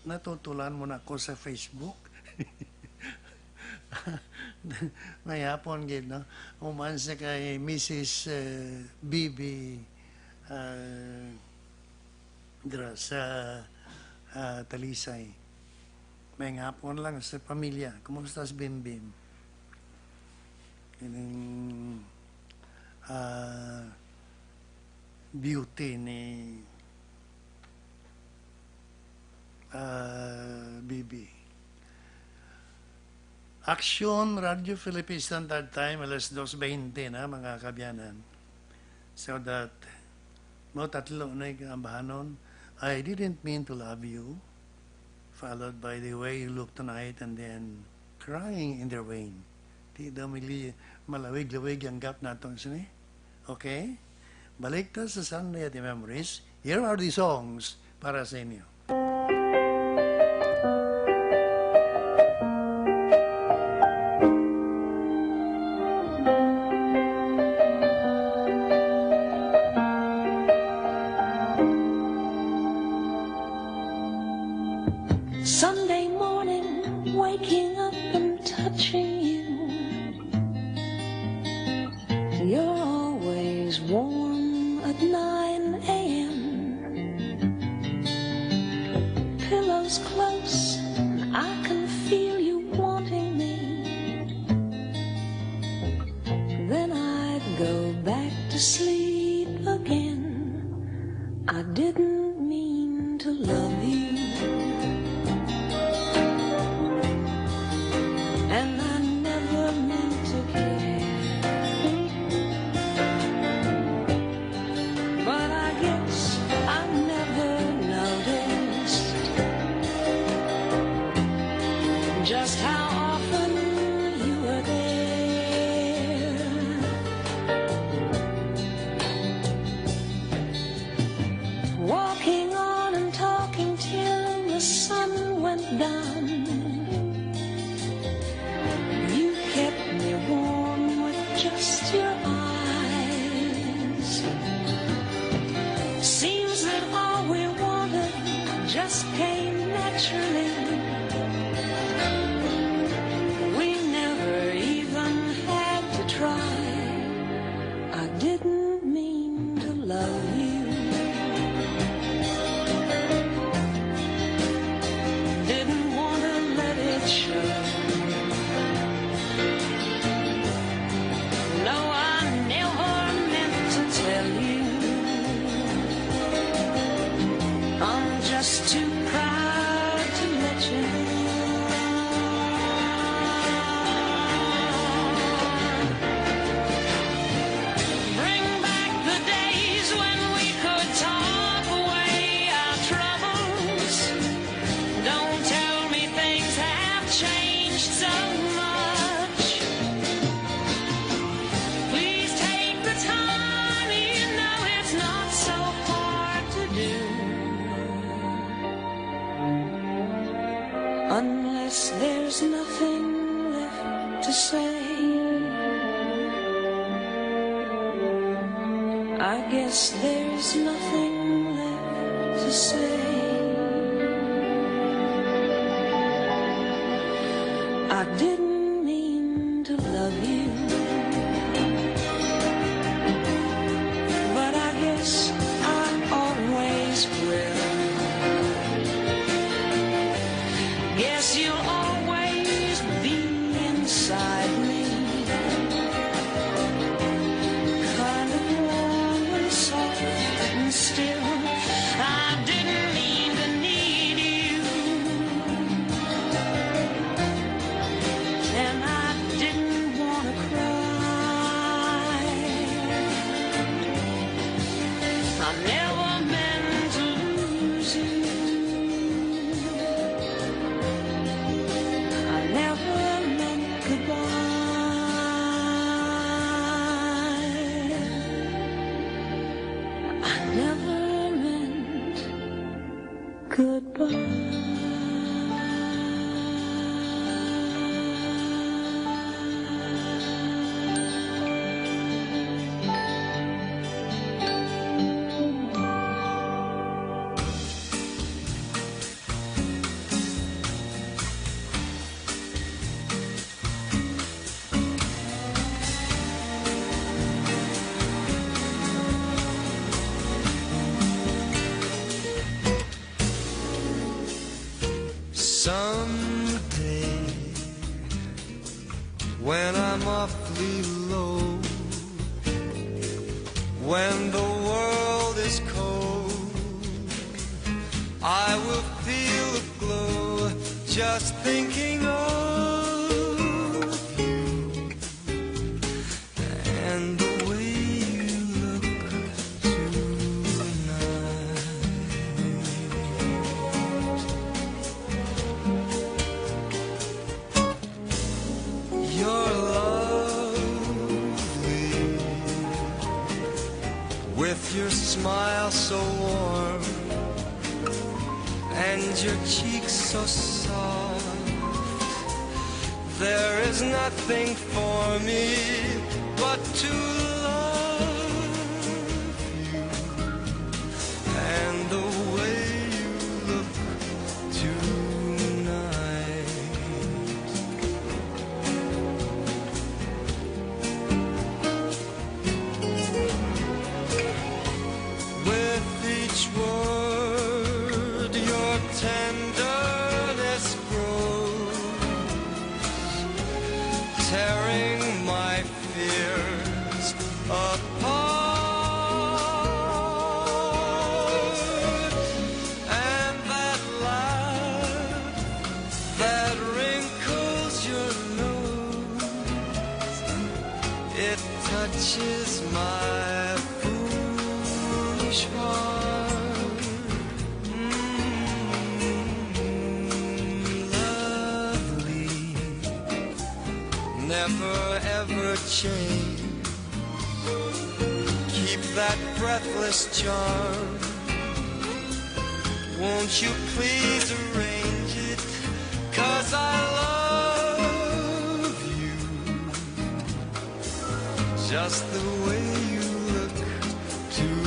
natutulan mo na ako sa Facebook. May hapon gid, no? Umansa kay Mrs. Bibi dra sa Talisay. May hapon lang sa pamilya. Kumusta si Bimbim? Yung beauty ni Bibi. Action Radio Philippine Standard Time, alas 2:20 na mga kabyanan. So that, mo tatlo na ikambahanon, I didn't mean to love you, followed by the way you look tonight, and then crying in the rain. Di daw malawig-lawig ang gap natong sini. Okay? Balik ta sa Sunday at the Memories. Here are the songs para sa inyo. Sunday morning, waking up and touching you. You're always warm at 9 a.m. Pillows close, and I can feel you wanting me. Then I'd go back to sleep again. I didn't mean to love you. And I never meant to care. But I guess I never noticed just how often you were there. Walking on and talking till the sun went down. You kept me warm with just your eyes. Seems that all we wanted just came naturally. We never even had to try. I didn't mean to love you. Didn't want to let it show. No, I never meant to tell you. I'm just too proud to let you know. Bring back the days when we could talk away our troubles. Don't tell me things have changed so much. Please take the time, you know it's not so hard to do. Unless there's nothing left to say, I guess there's nothing left to say. I didn't mean to love you, but I guess I always will. Guess you'll always be inside me, kind of warm and soft and still. I didn't mean to need you, and I didn't want to cry. I never meant to lose you. I never meant goodbye. I never meant goodbye. Someday, when I'm awfully below. When the world is cold, I will feel a glow just thinking of you and the way you look tonight. You're lovely with your smile so warm and your cheeks so soft. There is nothing for me but to love you and the way you look tonight. With each word your tenderness grows, tearing my fears apart. And that laugh that wrinkles your nose, it touches my foolish heart. Lovely, never ever change. Keep that breathless charm. Won't you please arrange it? 'Cause I love you just the way you look tonight.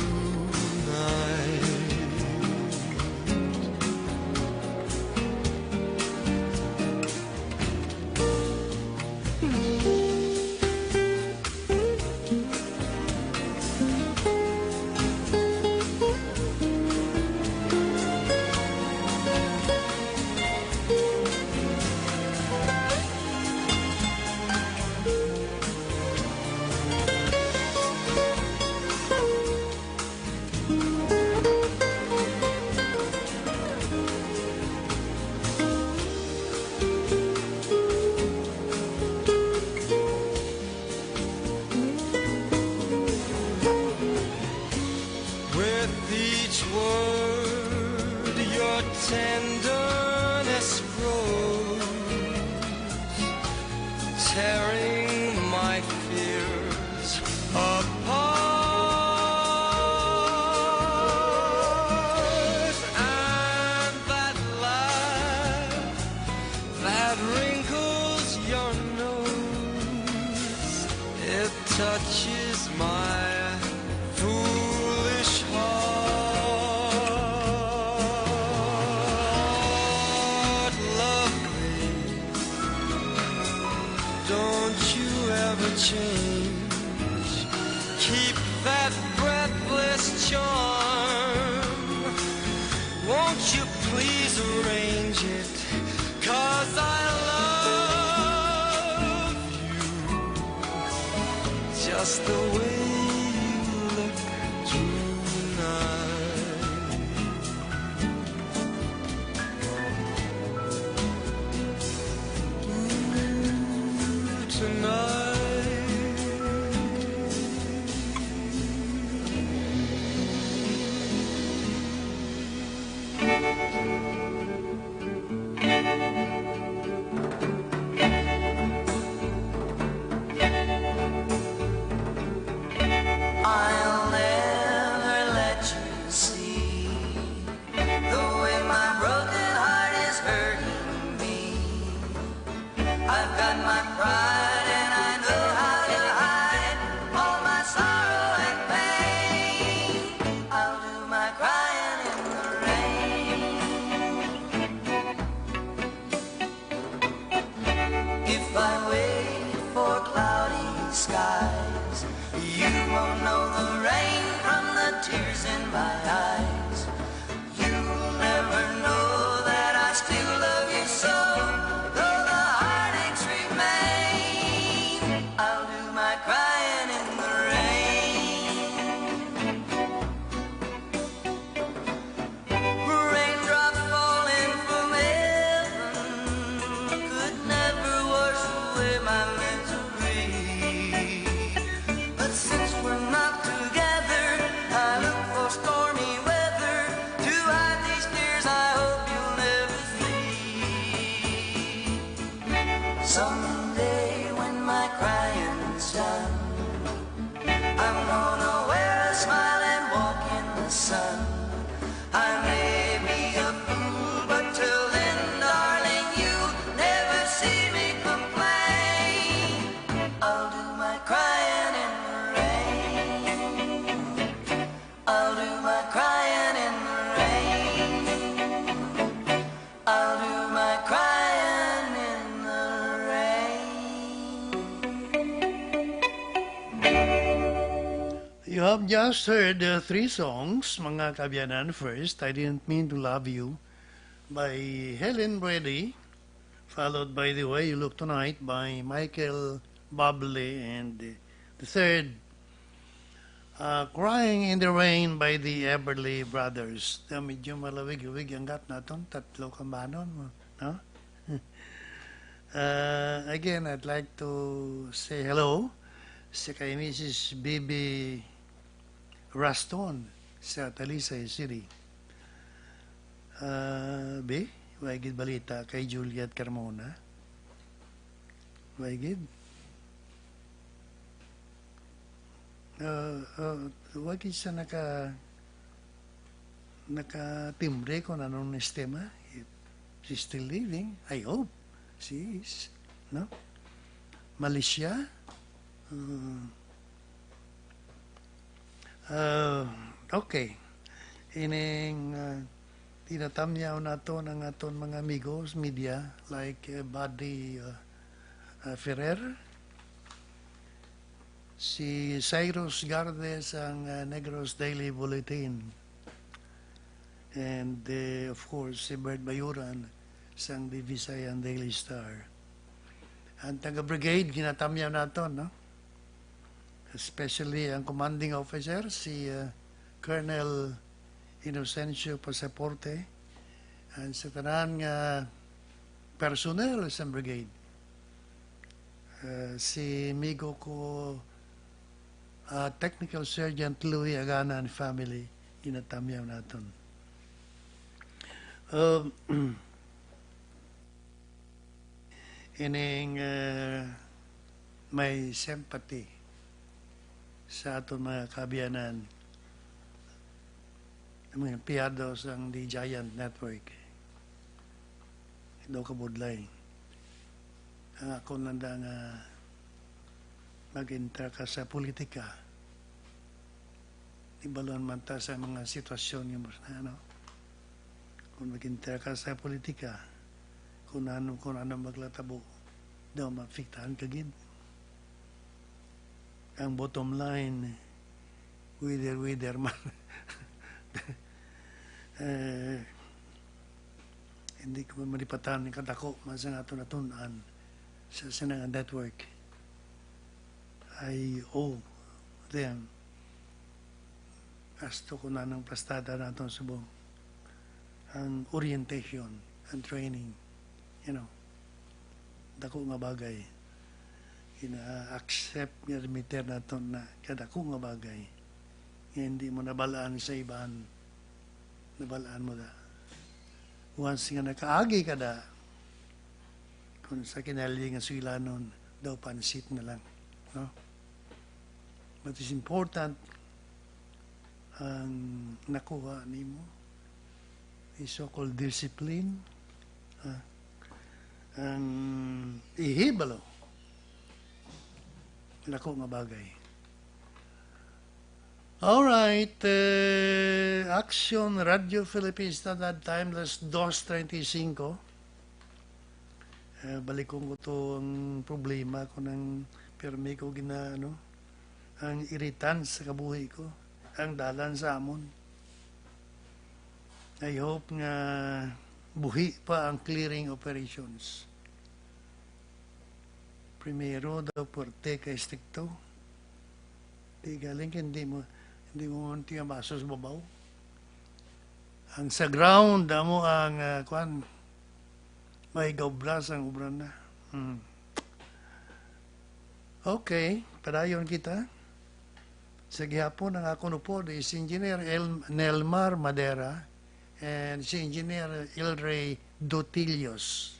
With each word your tenderness grows, tearing my fears apart. And that laugh that wrinkles your nose, it touches my foolish heart. Lovely, don't you ever change. Keep that breathless charm. Won't you please arrange it? 'Cause I love you just the way you look just heard three songs, mga kabyanan. First, I Didn't Mean to Love You by Helen Reddy, followed by The Way You Look Tonight by Michael Bublé, and the third, Crying in the Rain by the Everly Brothers. Medyo malawig-wig ang gat natin, tatlo kambanon mo. No? Again, I'd like to say hello sa kay Mrs. Bibi Raston sa Talisay City. B, waigid balita kay Juliet Carmona. Waigid. Waigid siya nakatimbre kung anong sistema. She's still living. I hope she is. No? Malaysia. Okay. Ining tinatamyaw nato ng aton mga amigos, media, like Buddy Ferrer, si Cyrus Gardes ang Negros Daily Bulletin, and of course si Bert Bayuran sang The Visayan Daily Star. Ang taga-brigade, ginatamyaw nato, no? Especially ang commanding officer, si Colonel Inocencio Pasaporte, and sa tanan nga personnel sa brigade. Si migo ko, Technical Sergeant Louis Agana and family, ginatamyaw naton. Ining may sympathy sa aton mga kabiyanan, mga piyados ang The Giant Network. Ito kabudlay. Ako nanda nga mag-enter ka sa politika. Ibalon man ta sa mga sitwasyon yung ano. Kung mag-enter ka sa politika, kung ano maglatabo, daw mafiktahan ka gid. Ang bottom line, wither man. Hindi ko malipatan ng katako masang ato natunan sa sinang network. I owe them as to kung anong pastada natin subong ang orientation and training, you know, dako nga bagay ina-accept nga remiter natin na kadako nga bagay hindi mo nabalaan sa iban, nabalaan mo da once nga nakaagi ka da kung sa kinali nga suilanon daw pansit na lang, no? But it's important ang nakuha nimo is so-called discipline, ang ihibalo nako nga bagay. Alright, Action Radio Philippines Standard Time, alas 2:35. Balikon ko to ang problema ko ng permi ko ginaano, ang iritan sa kabuhi ko, ang dalan sa amon. I hope nga buhi pa ang clearing operations. Primero daw porte kay stricto. Di galing hindi mo munti ang masos babaw. Ang sa ground mo ang kwan may gobras ang ubran na. Okay, padayon kita. Sa gihapon ang ako po si Engineer Nelmar Madera and si Engineer Ilray Dotillos.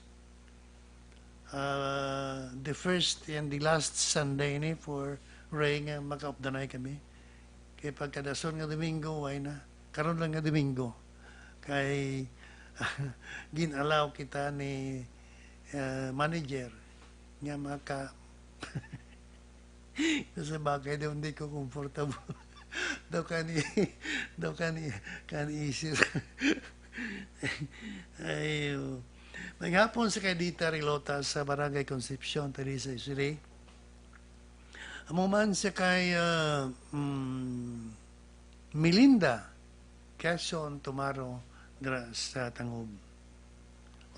The first and the last Sunday ni for Ray nga makaupdanay kami. Kaya pagkadason nga Domingo, ay na. Karon lang nga Domingo. Kay ginalaw kita ni manager nga maka sa bagay daw hindi ko comfortable. daw kani isir. Ay, maghapon sa kay Dita Rilota sa Barangay Concepcion, Talisay City. Amo man sa kay Melinda, Quezon, tomorrow, sa Tangub.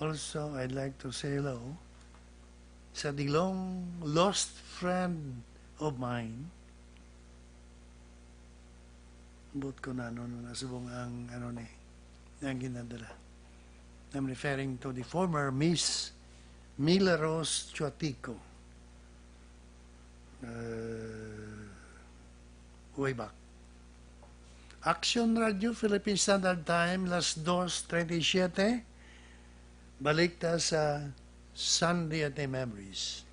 Also, I'd like to say hello sa dilong lost friend of mine. But ko na nasubong ang ang ginadala. I'm referring to the former Miss Mila Rose Chuatico. Way back. Action Radio, Philippine Standard Time, las 2:37. Balik ta sa Sunday at Memories.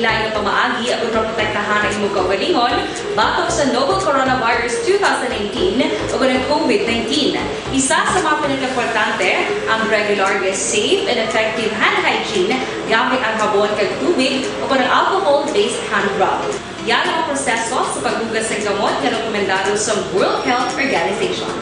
naglain-lain na pamaagi at protektahan ang imong kaugalingon batok sa novel coronavirus 2018 o ng COVID-19. Isa sa mga pinaka-importante ang regular, safe, and effective hand hygiene gamit ang habon kag tubig o ng alcohol-based hand rub. Yan ang proseso sa paghugas ng gamot na rekomendado sa World Health Organization.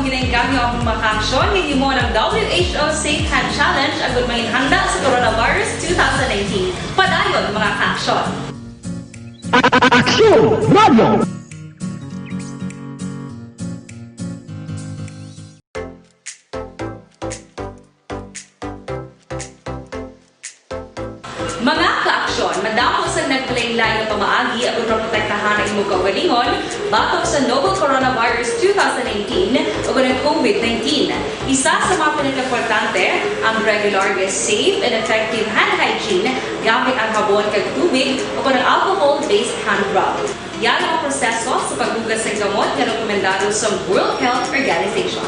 Ginenggamyo ang makaksyon ng imo ng WHO Safe Hand Challenge agud mahinhanda sa coronavirus 2019. Padayon mga kaaksyon. Aksyon Radio! Mga kaaksyon, madamo sa naglain-lain na pamaagi at protektahan ang imong kaugalingon batok sa novel coronavirus 2018 o ng COVID-19. Isa sa mga pinaka-importante ang regular, safe, and effective hand hygiene gamit ang habon kag tubig o ng alcohol-based hand rub. Yan ang proseso sa paghugas ng gamot na rekomendado sa World Health Organization.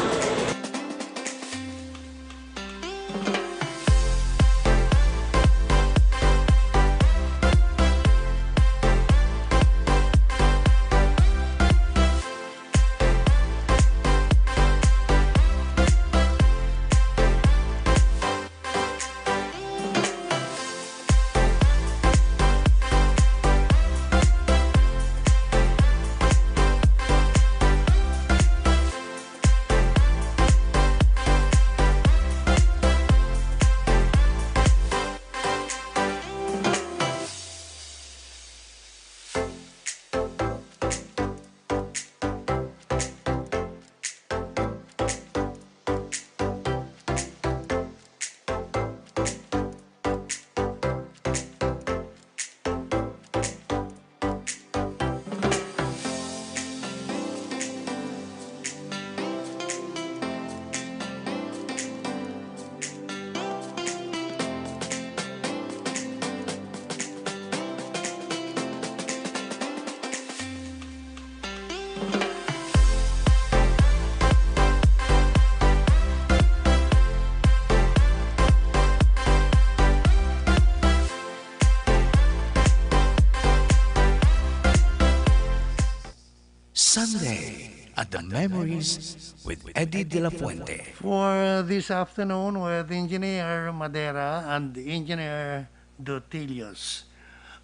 Sunday at the Memories with Eddie De La Fuente. For this afternoon with Engineer Madera and Engineer Dotilios.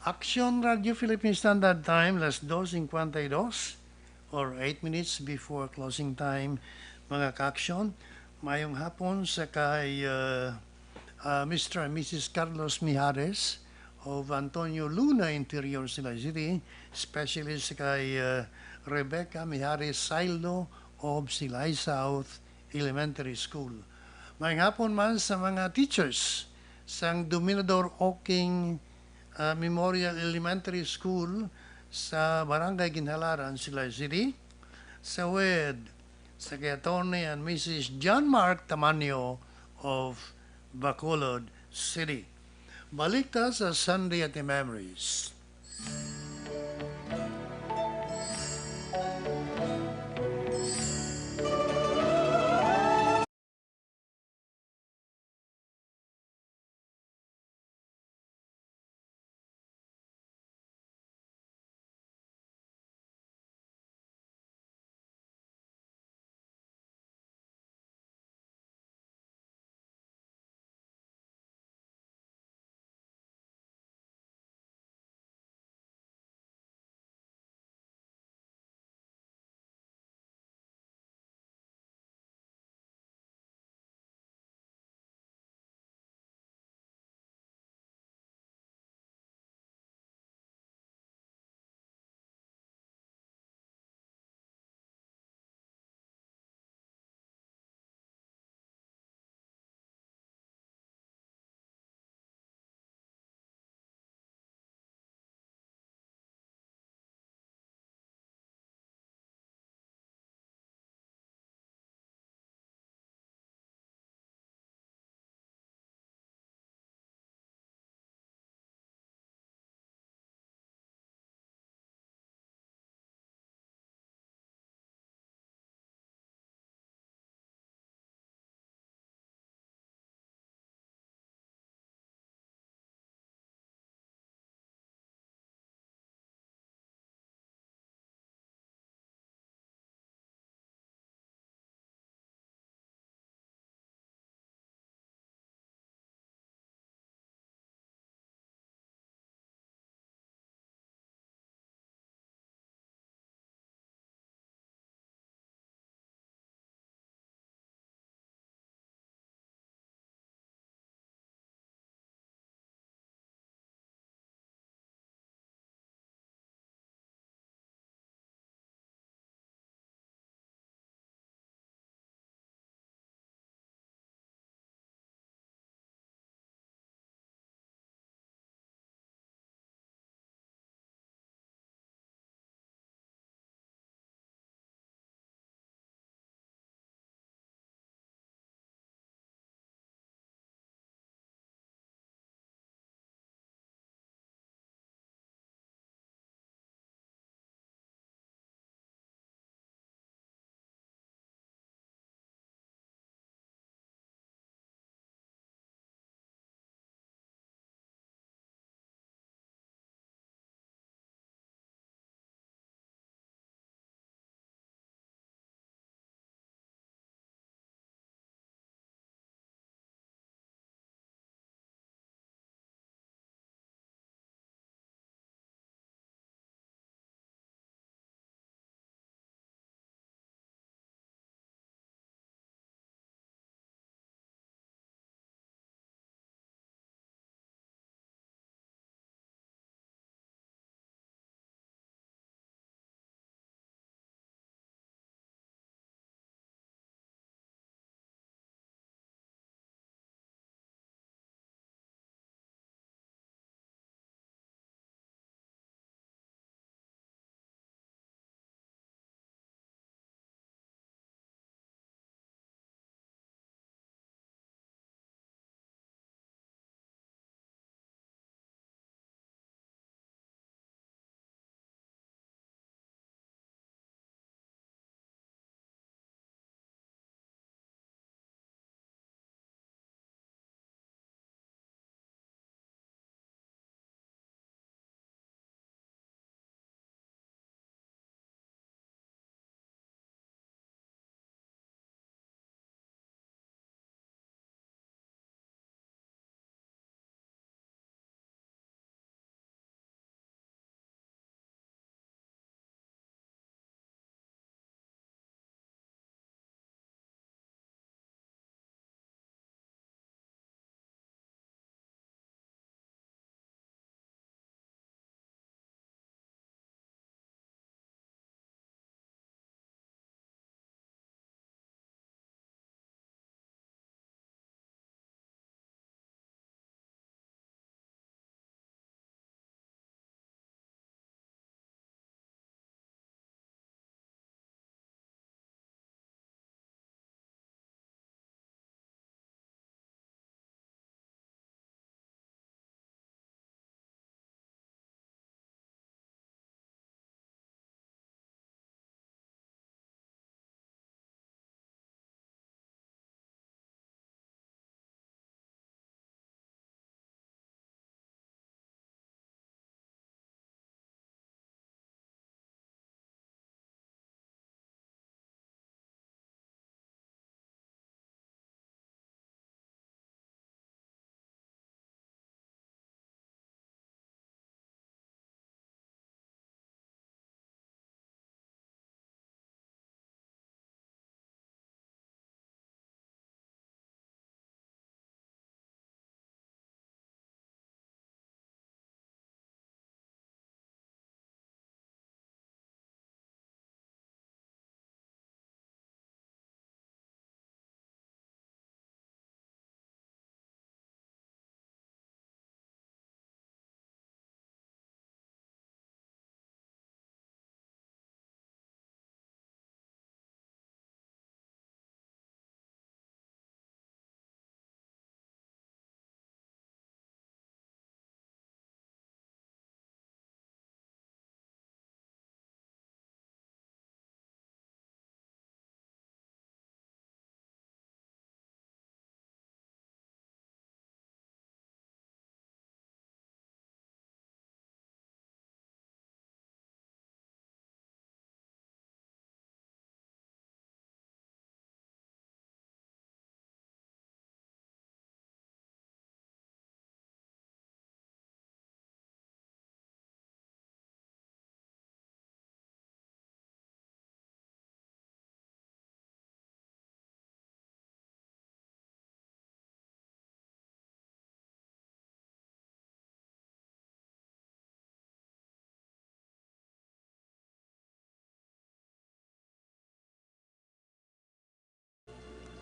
Action Radio Philippine Standard Time, las 2:52 or 8 minutes before closing time, mga ka-action. Mayong hapon sa kay Mr. and Mrs. Carlos Mijares of Antonio Luna Interior Silay City, especially sa kay Rebecca Mijares Saildo of Silay South Elementary School. Mayong hapon man sa mga teachers sang Dominador Oking Memorial Elementary School sa Barangay Ginhalaran, Silay City. Sa WED, sa kay Atty. and Mrs. John Mark Tamanio of Bacolod City. Balik ta sa Sunday at the Memories.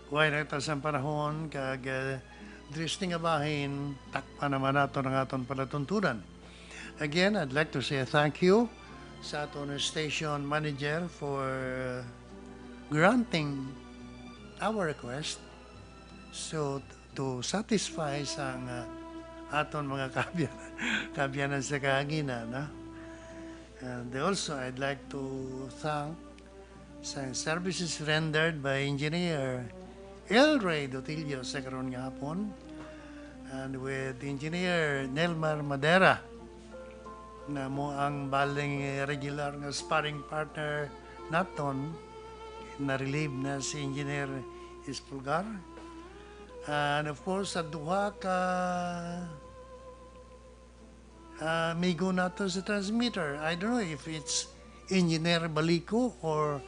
Huwag na ito sa panahon kag dristing abahin, takpan naman nato ng aton palatuntunan. Again, I'd like to say thank you sa aton station manager for granting our request so to satisfy sang aton mga kabyanan sa kahanginan. And also, I'd like to thank sa services rendered by Engineer El Rey Dotilio sa karon nga hapon and with Engineer Nelmar Madera na mo ang baling regular nga sparring partner naton na-relieve na si Engineer Ispulgar. And of course, sa duha ka migo nato sa transmitter. I don't know if it's Engineer Balico or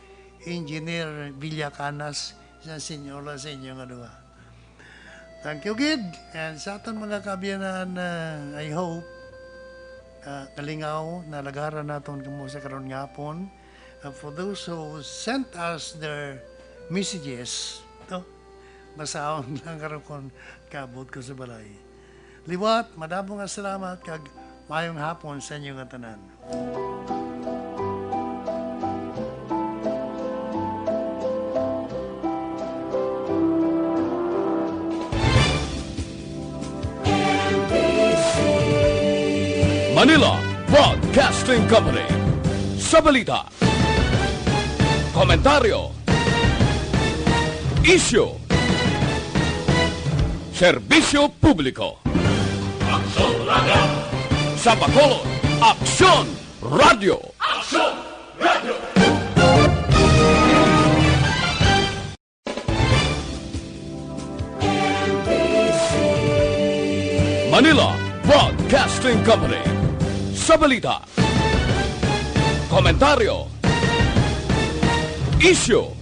Engineer Villacanas sa senyola sa inyo nga duha. Thank you, Gid. And sa aton mga kabyanan, I hope kalingaw na lagaran naton kamo sa karon nga hapon. For those who sent us their messages, masahon lang karon kon kabot ko sa balay. Liwat, madamo nga salamat kag mayong hapon sa inyo nga tanan. Manila Broadcasting Company. Sa balita, komentaryo, isyu, serbisyo publiko. Aksyon Radio. Sa Bacolod, Aksyon Radio. Aksyon Radio. Manila Broadcasting Company. Sa balita, komentaryo, isyu,